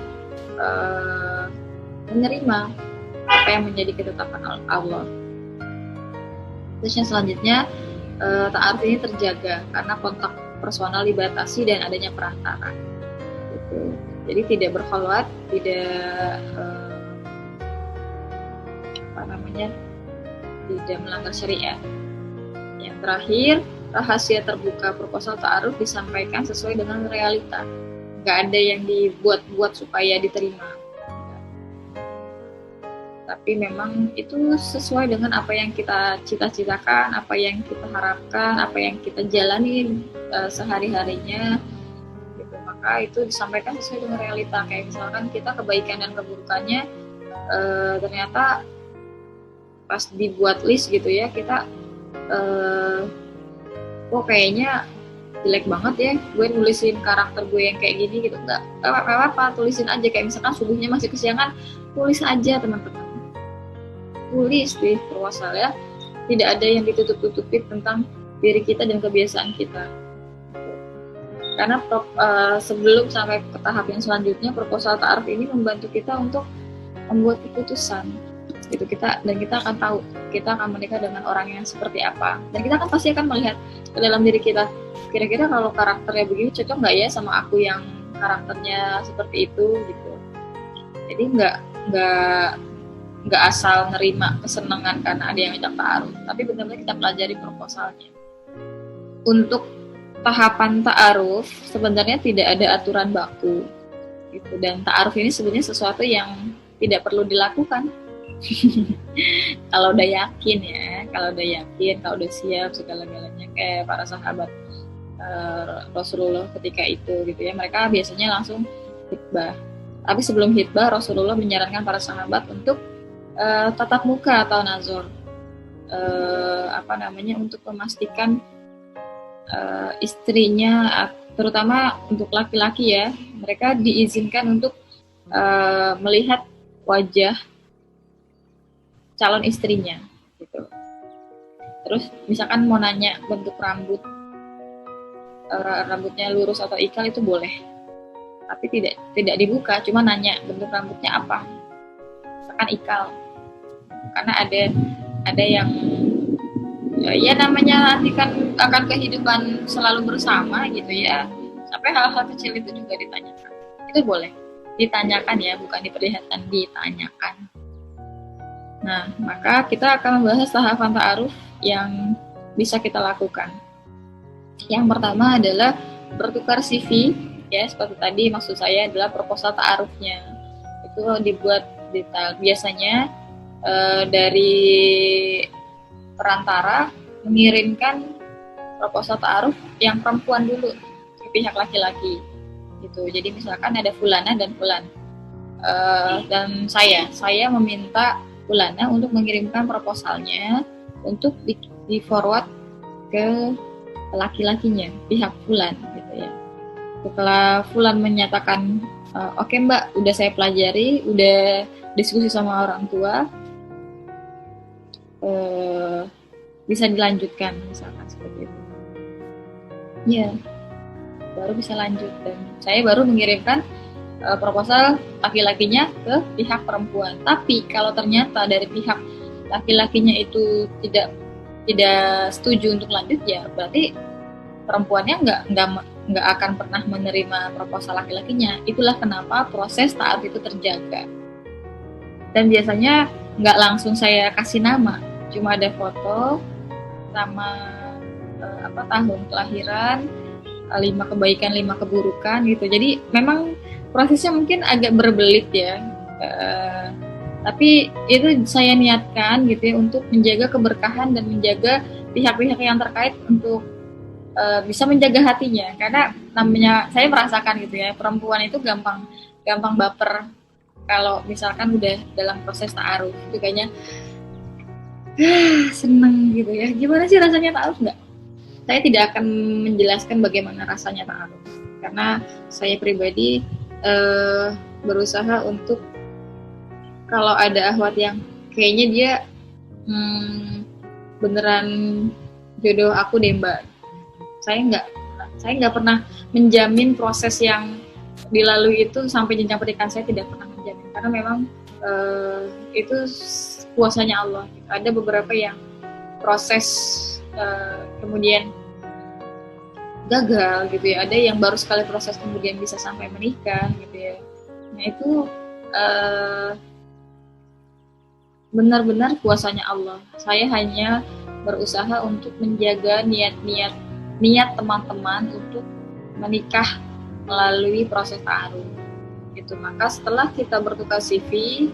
S1: menerima apa yang menjadi ketetapan Allah. Terus yang selanjutnya, ta'aruf ini terjaga karena kontak personal dibatasi dan adanya perantara. Gitu. Jadi tidak berkholwat, tidak tidak melanggar syariat. Yang terakhir, rahasia terbuka proposal ta'aruf disampaikan sesuai dengan realita. Nggak ada yang dibuat-buat supaya diterima. Tapi memang itu sesuai dengan apa yang kita cita-citakan, apa yang kita harapkan, apa yang kita jalani sehari-harinya. Gitu. Maka itu disampaikan sesuai dengan realita. Kayak misalkan kita kebaikan dan keburukannya ternyata pas dibuat list gitu ya, kita kayaknya jelek banget ya gue nulisin karakter gue yang kayak gini gitu. Nggak apa-apa, tulisin aja. Kayak misalkan subuhnya masih kesiangan, tulis aja teman-teman, tulis di proposal ya. Tidak ada yang ditutup-tutupi tentang diri kita dan kebiasaan kita. Karena sebelum sampai ke tahap yang selanjutnya, proposal ta'aruf ini membantu kita untuk membuat keputusan gitu. Kita akan tahu kita akan menikah dengan orang yang seperti apa, dan kita pasti akan melihat ke dalam diri kita, kira-kira kalau karakternya begini cocok nggak ya sama aku yang karakternya seperti itu gitu. Jadi nggak asal nerima kesenangan karena ada yang ngajak ta'aruf, tapi benar-benar kita pelajari proposalnya. Untuk tahapan ta'aruf sebenarnya tidak ada aturan baku gitu, dan ta'aruf ini sebenarnya sesuatu yang tidak perlu dilakukan. Kalau udah yakin, kalau udah siap segala-galanya, kayak para sahabat Rasulullah ketika itu gitu ya, mereka biasanya langsung khitbah. Tapi sebelum khitbah, Rasulullah menyarankan para sahabat untuk tatap muka atau nazar, untuk memastikan istrinya, terutama untuk laki-laki ya, mereka diizinkan untuk melihat wajah calon istrinya gitu. Terus misalkan mau nanya bentuk rambutnya lurus atau ikal, itu boleh, tapi tidak dibuka, cuma nanya bentuk rambutnya apa, misalkan ikal, karena ada yang ya namanya nanti kan akan kehidupan selalu bersama gitu ya, sampai hal-hal kecil itu juga ditanyakan. Itu boleh ditanyakan ya, bukan diperlihatkan, ditanyakan. Nah, maka kita akan membahas tahapan ta'aruf yang bisa kita lakukan. Yang pertama adalah bertukar CV, ya seperti tadi maksud saya adalah proposal ta'arufnya. Itu dibuat detail. Biasanya dari perantara mengirimkan proposal ta'aruf yang perempuan dulu ke pihak laki-laki. Gitu. Jadi misalkan ada fulana dan fulan. Dan saya meminta fulana untuk mengirimkan proposalnya untuk di forward ke laki-lakinya, pihak fulan gitu ya. Setelah fulan menyatakan oke mbak, udah saya pelajari, udah diskusi sama orang tua, bisa dilanjutkan misalkan seperti itu. Ya, baru bisa lanjut, dan saya baru mengirimkan proposal laki-lakinya ke pihak perempuan. Tapi kalau ternyata dari pihak laki-lakinya itu tidak setuju untuk lanjut, ya berarti perempuannya nggak akan pernah menerima proposal laki-lakinya. Itulah kenapa proses ta'aruf itu terjaga. Dan biasanya nggak langsung saya kasih nama, cuma ada foto sama tahun kelahiran, 5 kebaikan 5 keburukan gitu. Jadi memang prosesnya mungkin agak berbelit ya, tapi itu saya niatkan gitu ya, untuk menjaga keberkahan dan menjaga pihak-pihak yang terkait untuk bisa menjaga hatinya. Karena namanya saya merasakan gitu ya, perempuan itu gampang baper kalau misalkan udah dalam proses ta'aruf. Itu kayaknya seneng gitu ya. Gimana sih rasanya ta'aruf? Enggak, saya tidak akan menjelaskan bagaimana rasanya ta'aruf, karena saya pribadi berusaha untuk kalau ada akhwat yang kayaknya dia beneran jodoh aku deh mbak, saya nggak pernah menjamin proses yang dilalui itu sampai jenjang pernikahan. Saya tidak pernah menjamin, karena memang itu kuasanya Allah. Ada beberapa yang proses kemudian gagal gitu ya, ada yang baru sekali proses kemudian bisa sampai menikah gitu ya. Nah itu benar-benar kuasanya Allah. Saya hanya berusaha untuk menjaga niat teman-teman untuk menikah melalui proses ta'aruf gitu. Maka setelah kita bertukar CV,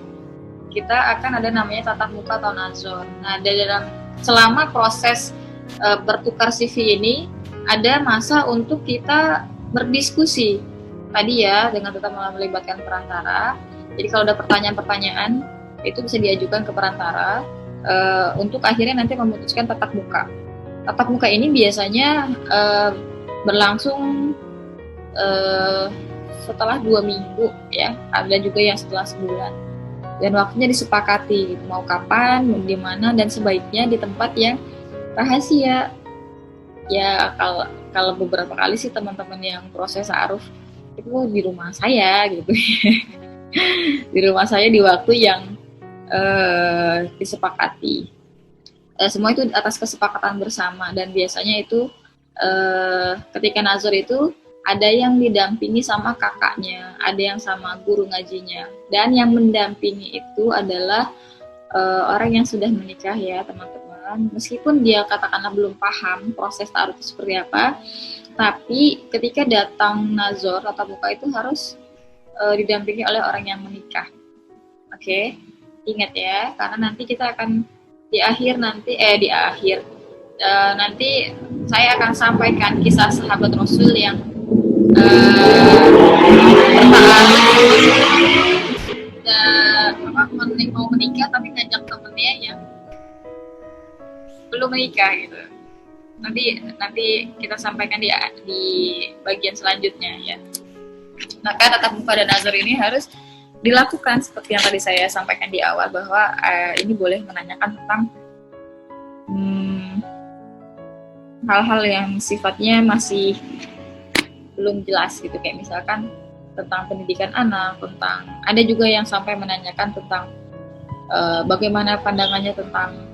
S1: kita akan ada namanya tatap muka atau nazar. Nah, dalam selama proses bertukar CV ini ada masa untuk kita berdiskusi tadi ya, dengan tetap melibatkan perantara. Jadi kalau ada pertanyaan-pertanyaan itu bisa diajukan ke perantara untuk akhirnya nanti memutuskan tatap muka. Tatap muka ini biasanya berlangsung setelah 2 minggu ya, ada juga yang setelah sebulan, dan waktunya disepakati mau kapan, mau di mana, dan sebaiknya di tempat yang rahasia ya. Kalau beberapa kali sih teman-teman yang proses ta'aruf itu di rumah saya gitu di rumah saya di waktu yang disepakati. Semua itu atas kesepakatan bersama, dan biasanya itu ketika nazar itu ada yang didampingi sama kakaknya, ada yang sama guru ngajinya, dan yang mendampingi itu adalah orang yang sudah menikah ya teman-teman. Meskipun dia katakanlah belum paham proses ta'aruf itu seperti apa, tapi ketika datang nazar atau buka itu harus didampingi oleh orang yang menikah. Oke, ingat ya, karena nanti kita akan di akhir nanti saya akan sampaikan kisah sahabat Rasul yang mau menikah tapi ngajak temennya yang belum menikah gitu. Nanti kita sampaikan di bagian selanjutnya ya. Maka tatap muka dan nazar ini harus dilakukan seperti yang tadi saya sampaikan di awal, bahwa ini boleh menanyakan tentang hal-hal yang sifatnya masih belum jelas gitu, kayak misalkan tentang pendidikan anak, tentang ada juga yang sampai menanyakan tentang bagaimana pandangannya tentang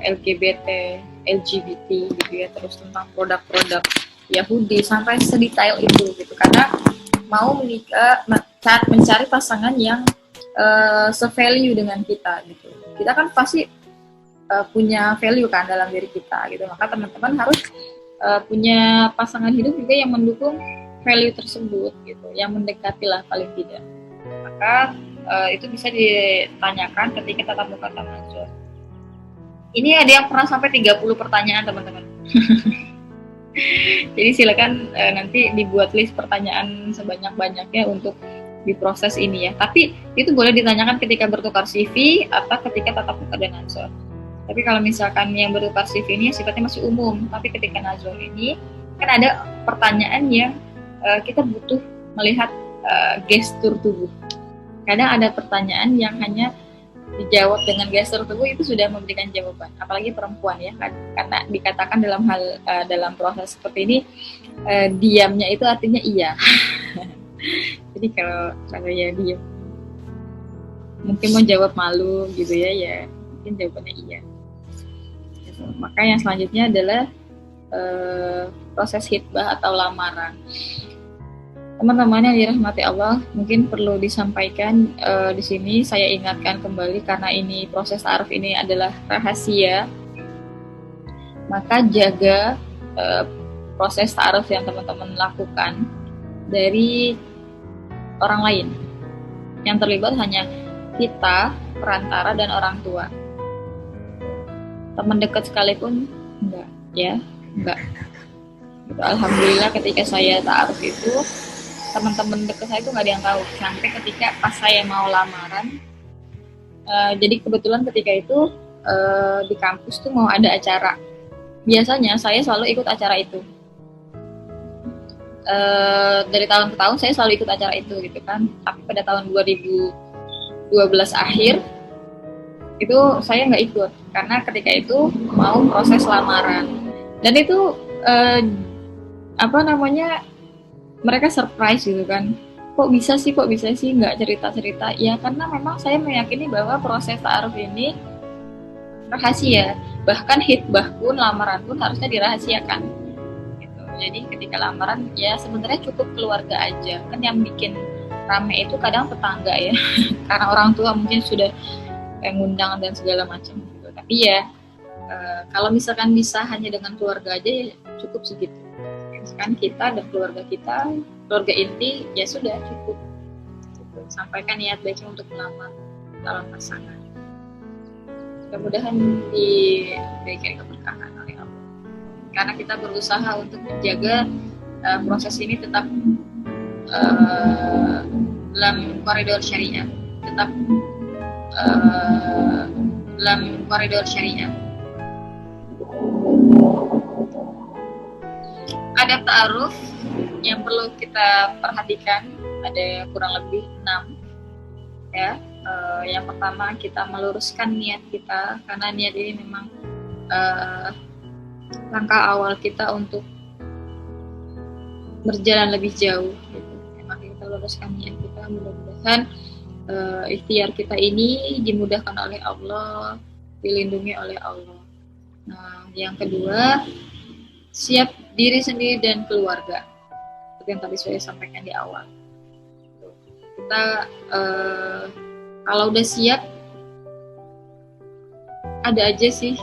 S1: LGBT gitu ya, terus tentang produk-produk Yahudi, sampai sedetail itu gitu, karena mau menikah, mencari pasangan yang se-value dengan kita gitu. Kita kan pasti punya value kan dalam diri kita gitu, maka teman-teman harus punya pasangan hidup juga yang mendukung value tersebut gitu, yang mendekati lah paling tidak. Maka itu bisa ditanyakan ketika tatap muka nazar. Ini ada yang pernah sampai 30 pertanyaan teman-teman. Jadi silakan nanti dibuat list pertanyaan sebanyak-banyaknya untuk diproses ini ya. Tapi itu boleh ditanyakan ketika bertukar CV atau ketika tatap muka dan nazar. Tapi kalau misalkan yang bertukar CV ini sifatnya masih umum, tapi ketika nazar ini kan ada pertanyaan yang kita butuh melihat gestur tubuh. Kadang ada pertanyaan yang hanya dijawab dengan gestur tubuh itu sudah memberikan jawaban, apalagi perempuan ya kan, karena dikatakan dalam proses seperti ini diamnya itu artinya iya. Jadi kalau ya diam, mungkin mau jawab malu gitu ya mungkin jawabannya iya gitu. Maka yang selanjutnya adalah proses khitbah atau lamaran. Teman-teman yang dirahmati Allah, mungkin perlu disampaikan di sini saya ingatkan kembali, karena ini proses ta'aruf ini adalah rahasia. Maka jaga proses ta'aruf yang teman-teman lakukan dari orang lain. Yang terlibat hanya kita, perantara, dan orang tua. Teman dekat sekalipun enggak ya, enggak. Gitu. Alhamdulillah ketika saya ta'aruf itu teman-teman dekat saya itu nggak ada yang tahu, sampai ketika pas saya mau lamaran. Jadi kebetulan ketika itu di kampus tuh mau ada acara. Biasanya saya selalu ikut acara itu. Dari tahun ke tahun saya selalu ikut acara itu gitu kan. Tapi pada tahun 2012 akhir itu saya nggak ikut, karena ketika itu mau proses lamaran. Dan itu mereka surprise gitu kan, kok bisa sih nggak cerita-cerita ya, karena memang saya meyakini bahwa proses ta'aruf ini rahasia. Bahkan hitbah pun, lamaran pun harusnya dirahasiakan gitu. Jadi ketika lamaran ya sebenarnya cukup keluarga aja, kan yang bikin rame itu kadang tetangga ya karena orang tua mungkin sudah ngundang dan segala macam gitu. Tapi ya kalau misalkan bisa hanya dengan keluarga aja ya cukup segitu. Misalkan kita dan keluarga kita, keluarga inti ya sudah cukup gitu. Sampaikan niat baiknya untuk melamar calon pasangan, mudah-mudahan diberikan keberkahan oleh Allah, karena kita berusaha untuk menjaga proses ini tetap dalam koridor syariah, tetap dalam koridor syariah. Adab ta'aruf yang perlu kita perhatikan ada kurang lebih 6 ya. Yang pertama, kita meluruskan niat kita, karena niat ini memang langkah awal kita untuk berjalan lebih jauh gitu. Memang kita luruskan niat kita, mudah-mudahan ikhtiar kita ini dimudahkan oleh Allah, dilindungi oleh Allah. Nah, yang kedua, siap diri sendiri dan keluarga, seperti yang tadi saya sampaikan di awal. Kita kalau udah siap, ada aja sih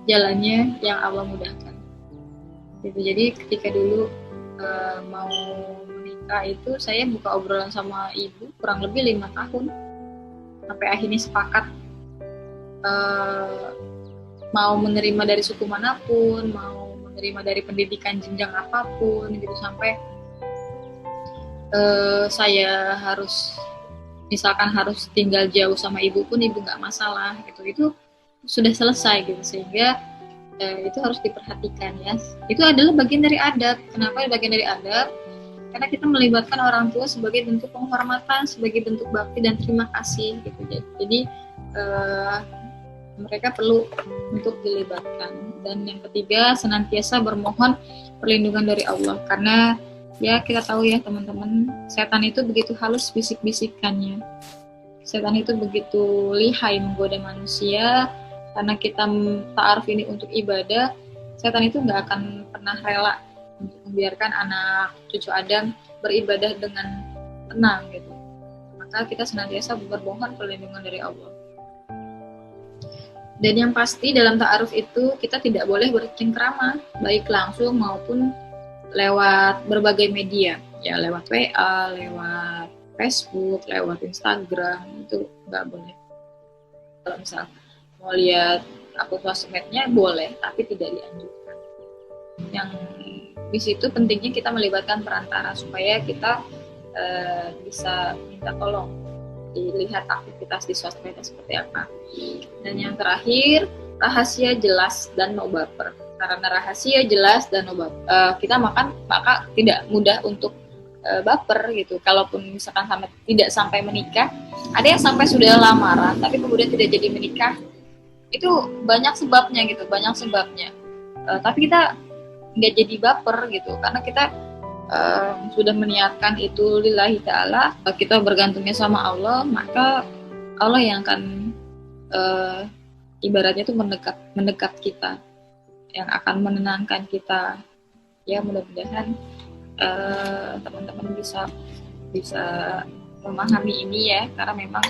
S1: jalannya yang Allah mudahkan gitu. Jadi ketika dulu mau menikah itu saya buka obrolan sama ibu kurang lebih 5 tahun, sampai akhirnya sepakat mau menerima dari suku manapun, mau menerima dari pendidikan jenjang apapun gitu, sampai saya harus misalkan harus tinggal jauh sama ibu pun ibu nggak masalah gitu, itu sudah selesai gitu. Sehingga itu harus diperhatikan ya, itu adalah bagian dari adab. Kenapa bagian dari adab? Karena kita melibatkan orang tua sebagai bentuk penghormatan, sebagai bentuk bakti dan terima kasih gitu. Jadi mereka perlu untuk dilibatkan. Dan yang ketiga, senantiasa bermohon perlindungan dari Allah, karena ya kita tahu ya teman-teman, setan itu begitu halus bisik-bisikannya. Setan itu begitu lihai menggoda manusia. Karena kita ta'aruf ini untuk ibadah, setan itu nggak akan pernah rela untuk membiarkan anak cucu Adam beribadah dengan tenang gitu. Maka kita senantiasa bermohon perlindungan dari Allah. Dan yang pasti dalam ta'aruf itu kita tidak boleh bercengkrama, baik langsung maupun lewat berbagai media, ya lewat WA, lewat Facebook, lewat Instagram, itu nggak boleh. Kalau misal mau lihat akun sosmednya boleh, tapi tidak dianjurkan. Yang di situ pentingnya kita melibatkan perantara supaya kita bisa minta tolong, dilihat aktivitas di sosmednya seperti apa. Dan yang terakhir, rahasia jelas dan no baper. Karena rahasia jelas dan kita maka tidak mudah untuk baper gitu. Kalaupun misalkan tidak sampai menikah, ada yang sampai sudah lamaran tapi kemudian tidak jadi menikah, itu banyak sebabnya gitu, banyak sebabnya. Tapi kita nggak jadi baper gitu, karena kita sudah meniatkan itu lillahi ta'ala, kita bergantungnya sama Allah, maka Allah yang akan ibaratnya itu mendekat kita, yang akan menenangkan kita. Ya mudah-mudahan teman-teman bisa memahami ini ya, karena memang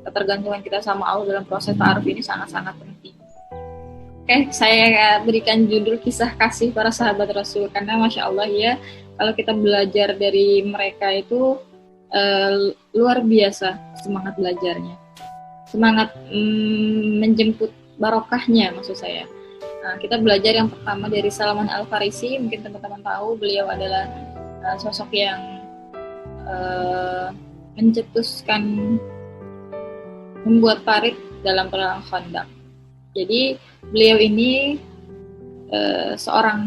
S1: ketergantungan kita sama Allah dalam proses ta'aruf ini sangat-sangat penting. Oke, saya berikan judul kisah kasih para sahabat Rasul, karena Masya Allah ya, kalau kita belajar dari mereka itu luar biasa semangat belajarnya, semangat menjemput barokahnya maksud saya. Nah, kita belajar yang pertama dari Salman Al-Farisi. Mungkin teman-teman tahu beliau adalah sosok yang mencetuskan, membuat parit dalam perang Khandaq. Jadi beliau ini seorang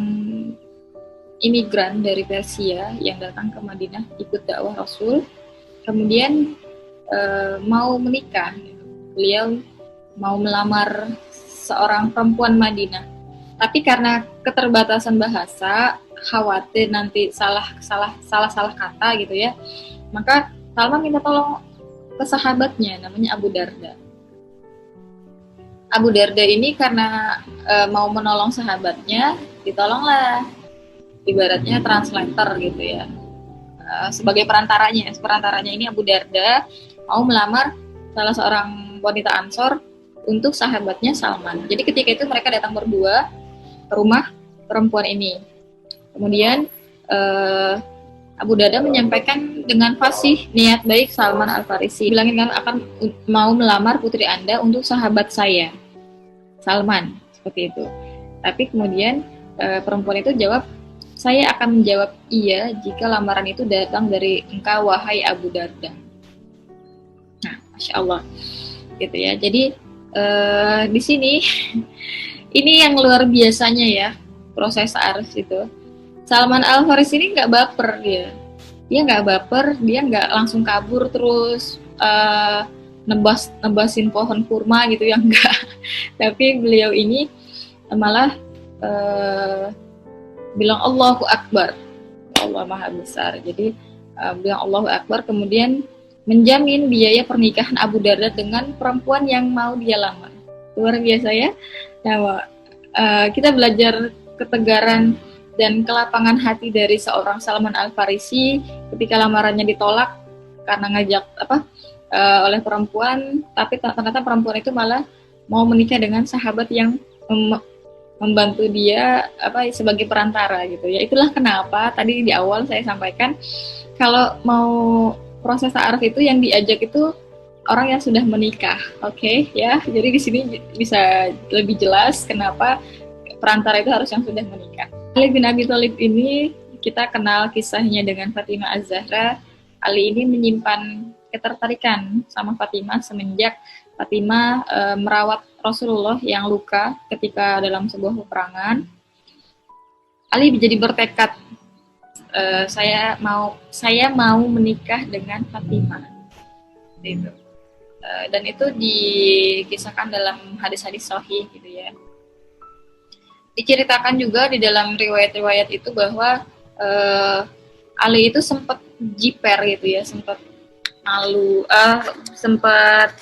S1: imigran dari Persia yang datang ke Madinah ikut dakwah Rasul. Kemudian mau menikah. Beliau mau melamar seorang perempuan Madinah, tapi karena keterbatasan bahasa, khawatir nanti salah kata gitu ya, maka Salman minta tolong ke sahabatnya namanya Abu Darda. Abu Darda ini karena mau menolong sahabatnya, ditolonglah, ibaratnya translator gitu ya, sebagai perantaranya ini Abu Darda mau melamar salah seorang wanita Ansor untuk sahabatnya Salman. Jadi ketika itu mereka datang berdua ke rumah perempuan ini. Kemudian Abu Darda menyampaikan dengan fasih niat baik Salman Al-Farisi. Bilangin kan akan mau melamar putri Anda untuk sahabat saya, Salman, seperti itu. Tapi kemudian perempuan itu jawab, saya akan menjawab iya jika lamaran itu datang dari engkau, wahai Abu Darda. Nah, Masya Allah, gitu ya. Jadi di sini ini yang luar biasanya ya, proses arus itu. Salman Al-Farisi ini nggak baper dia nggak baper, dia nggak langsung kabur terus nebasin pohon kurma gitu ya, enggak. Tapi beliau ini malah bilang Allahu Akbar, Allah Maha Besar. Jadi bilang Allahu Akbar, kemudian menjamin biaya pernikahan Abu Darda dengan perempuan yang mau dia lamar. Luar biasa ya. Nah, kita belajar ketegaran dan kelapangan hati dari seorang Salman Al-Farisi ketika lamarannya ditolak karena ngajak oleh perempuan, tapi ternyata perempuan itu malah mau menikah dengan sahabat yang membantu dia sebagai perantara gitu ya. Itulah kenapa tadi di awal saya sampaikan kalau mau proses ta'aruf itu yang diajak itu orang yang sudah menikah, oke ya. Jadi di sini bisa lebih jelas kenapa perantara itu harus yang sudah menikah. Ali bin Abi Thalib ini kita kenal kisahnya dengan Fatimah Az-Zahra. Ali ini menyimpan ketertarikan sama Fatimah semenjak Fatimah merawat Rasulullah yang luka ketika dalam sebuah peperangan. Ali jadi bertekad, saya mau menikah dengan Fatimah. Gitu. Dan itu dikisahkan dalam hadis-hadis sahih gitu ya. Diceritakan juga di dalam riwayat-riwayat itu bahwa Ali itu sempat jiper gitu ya, sempat malu, sempat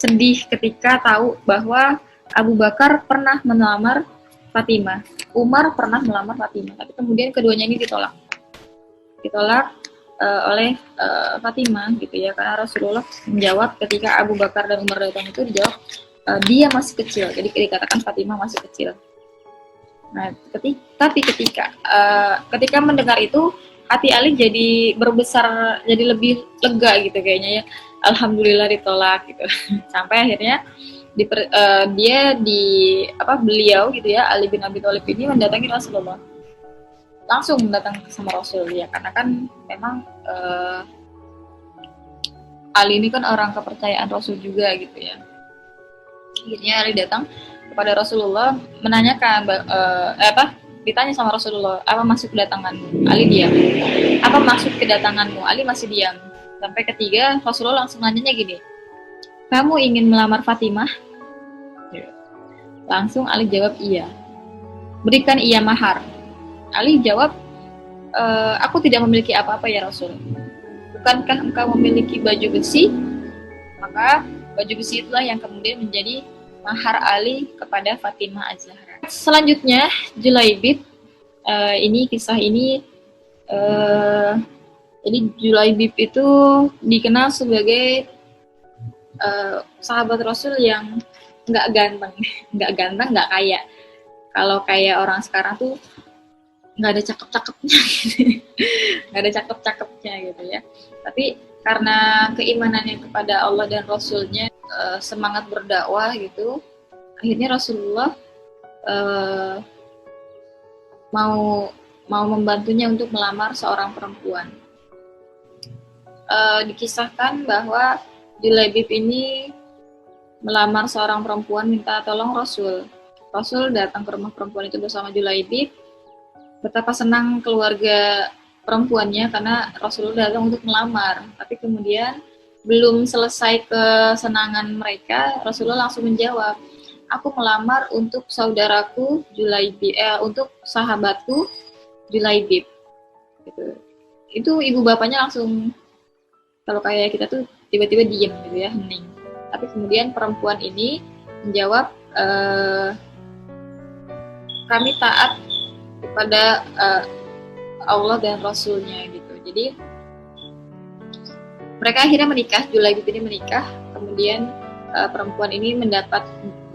S1: sedih ketika tahu bahwa Abu Bakar pernah melamar Fatimah, Umar pernah melamar Fatimah, tapi kemudian keduanya ini ditolak oleh Fatimah gitu ya, karena Rasulullah menjawab ketika Abu Bakar dan Umar datang itu dijawab dia masih kecil, jadi dikatakan Fatimah masih kecil. Nah, tapi ketika mendengar itu hati Ali jadi berbesar, jadi lebih lega gitu kayaknya ya. Alhamdulillah ditolak gitu. Sampai akhirnya beliau gitu ya, Ali bin Abi Thalib ini mendatangi Rasulullah. Langsung datang sama Rasul ya, karena kan memang Ali ini kan orang kepercayaan Rasul juga gitu ya. Akhirnya Ali datang kepada Rasulullah menanyakan ditanya sama Rasulullah, apa maksud kedatanganmu? Ali diam. Apa maksud kedatanganmu? Ali masih diam. Sampai ketiga Rasulullah langsung nanyanya gini, kamu ingin melamar Fatimah? Langsung Ali jawab iya. Berikan ia mahar. Ali jawab, aku tidak memiliki apa-apa ya Rasul. Bukankah engkau memiliki baju besi? Maka baju besi itulah yang kemudian menjadi mahar Ali kepada Fatimah Az-Zahra. Selanjutnya Julaibib, jadi Julaibib itu dikenal sebagai sahabat Rasul yang nggak ganteng, nggak kaya. Kalau kayak orang sekarang tuh nggak ada cakep-cakepnya, gitu. Nggak ada cakep-cakepnya gitu ya. Tapi karena keimanannya kepada Allah dan Rasulnya, semangat berdakwah gitu, akhirnya Rasulullah mau membantunya untuk melamar seorang perempuan. Dikisahkan bahwa Julaibib ini melamar seorang perempuan, minta tolong Rasul. Rasul datang ke rumah perempuan itu bersama Julaibib. Betapa senang keluarga perempuannya karena Rasulullah datang untuk melamar. Tapi kemudian belum selesai kesenangan mereka, Rasulullah langsung menjawab, aku melamar untuk saudaraku Julaibib, untuk sahabatku Julaibib. Gitu. Itu ibu bapaknya langsung, kalau kayak kita tuh tiba-tiba diem gitu ya, hening. Tapi kemudian perempuan ini menjawab, uh, kami taat kepada Allah dan Rasulnya gitu. Jadi mereka akhirnya menikah, Julaibib ini menikah, kemudian perempuan ini mendapat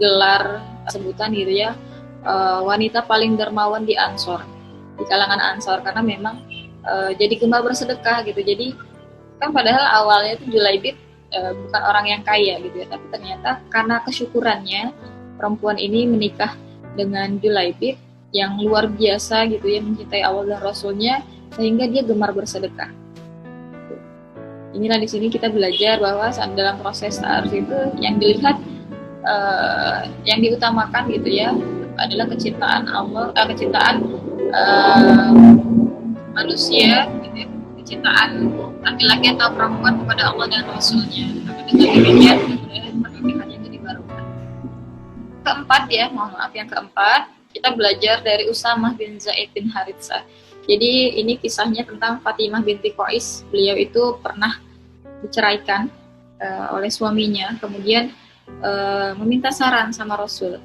S1: gelar sebutan gitu ya, wanita paling dermawan di Ansor, di kalangan Ansor, karena memang jadi gemar bersedekah gitu. Jadi kan padahal awalnya itu Julaibib bukan orang yang kaya gitu ya, tapi ternyata karena kesyukurannya perempuan ini menikah dengan Julaibib yang luar biasa gitu ya, mencintai Allah dan Rasulnya, sehingga dia gemar bersedekah. Inilah di sini kita belajar bahwa dalam proses ta'aruf itu yang dilihat, yang diutamakan gitu ya, adalah kecintaan Allah, kecintaan manusia gitu ya, kecintaan laki-laki atau perempuan kepada Allah dan Rasulnya. Dengan demikian pernikahannya itu dibarukan. Keempat ya, mohon maaf, yang keempat kita belajar dari Usamah bin Zaid bin Haritsah. Jadi ini kisahnya tentang Fatimah binti Qais. Beliau itu pernah diceraikan oleh suaminya, kemudian meminta saran sama Rasul.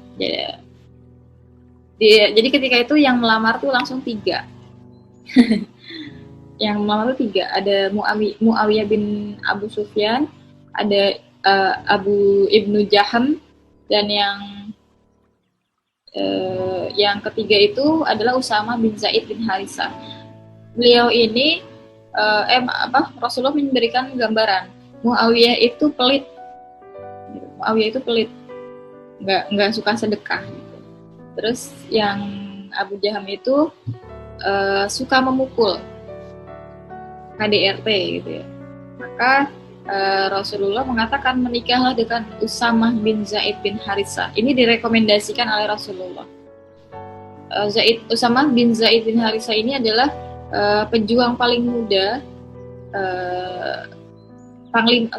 S1: Jadi ketika itu yang melamar tuh langsung 3. Yang melamar tuh 3. Ada Muawiyah bin Abu Sufyan, ada Abu Ibnu Jaham, dan yang ketiga itu adalah Usamah bin Zaid bin Haritsah. Beliau ini Rasulullah memberikan gambaran Muawiyah itu pelit, nggak suka sedekah gitu. Terus yang Abu Jaham itu suka memukul, KDRT gitu ya. Maka Rasulullah mengatakan menikahlah dengan Usamah bin Zaid bin Haritsah. Ini direkomendasikan oleh Rasulullah. Usamah bin Zaid bin Haritsah ini adalah pejuang paling muda, panglima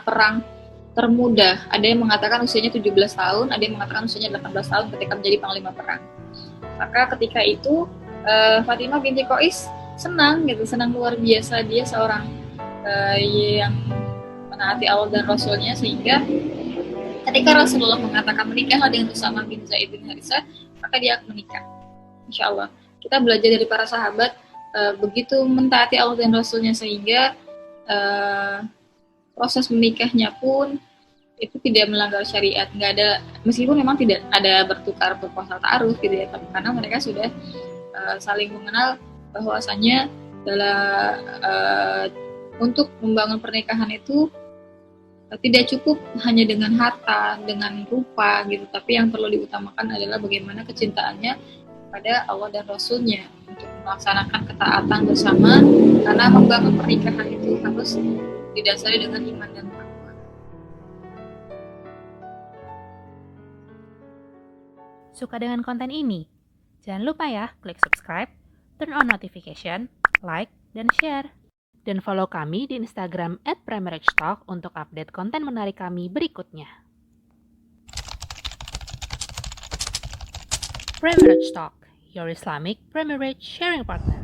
S1: perang termuda. Ada yang mengatakan usianya 17 tahun, ada yang mengatakan usianya 18 tahun ketika menjadi panglima perang. Maka ketika itu Fatimah binti Qais senang luar biasa. Dia seorang yang menaati Allah dan Rasulnya, sehingga ketika Rasulullah mengatakan menikahlah dengan Usamah bin Zaid bin Haritsah, maka dia akan menikah. Insya Allah. Kita belajar dari para sahabat begitu mentaati Allah dan Rasulnya, sehingga proses menikahnya pun itu tidak melanggar syariat. Nggak ada, meskipun memang tidak ada bertukar proposal ta'aruf gitu ya, tapi karena mereka sudah saling mengenal bahwasanya untuk membangun pernikahan itu tidak cukup hanya dengan harta, dengan rupa gitu, tapi yang perlu diutamakan adalah bagaimana kecintaannya pada Allah dan Rasulnya, untuk melaksanakan ketaatan bersama, karena membangun pernikahan itu harus didasari dengan iman dan takwa.
S2: Suka dengan konten ini? Jangan lupa ya, klik subscribe, turn on notification, like, dan share. Dan follow kami di Instagram @primarytalk untuk update konten menarik kami berikutnya. Primarage Talk, your Islamic Primarage sharing partner.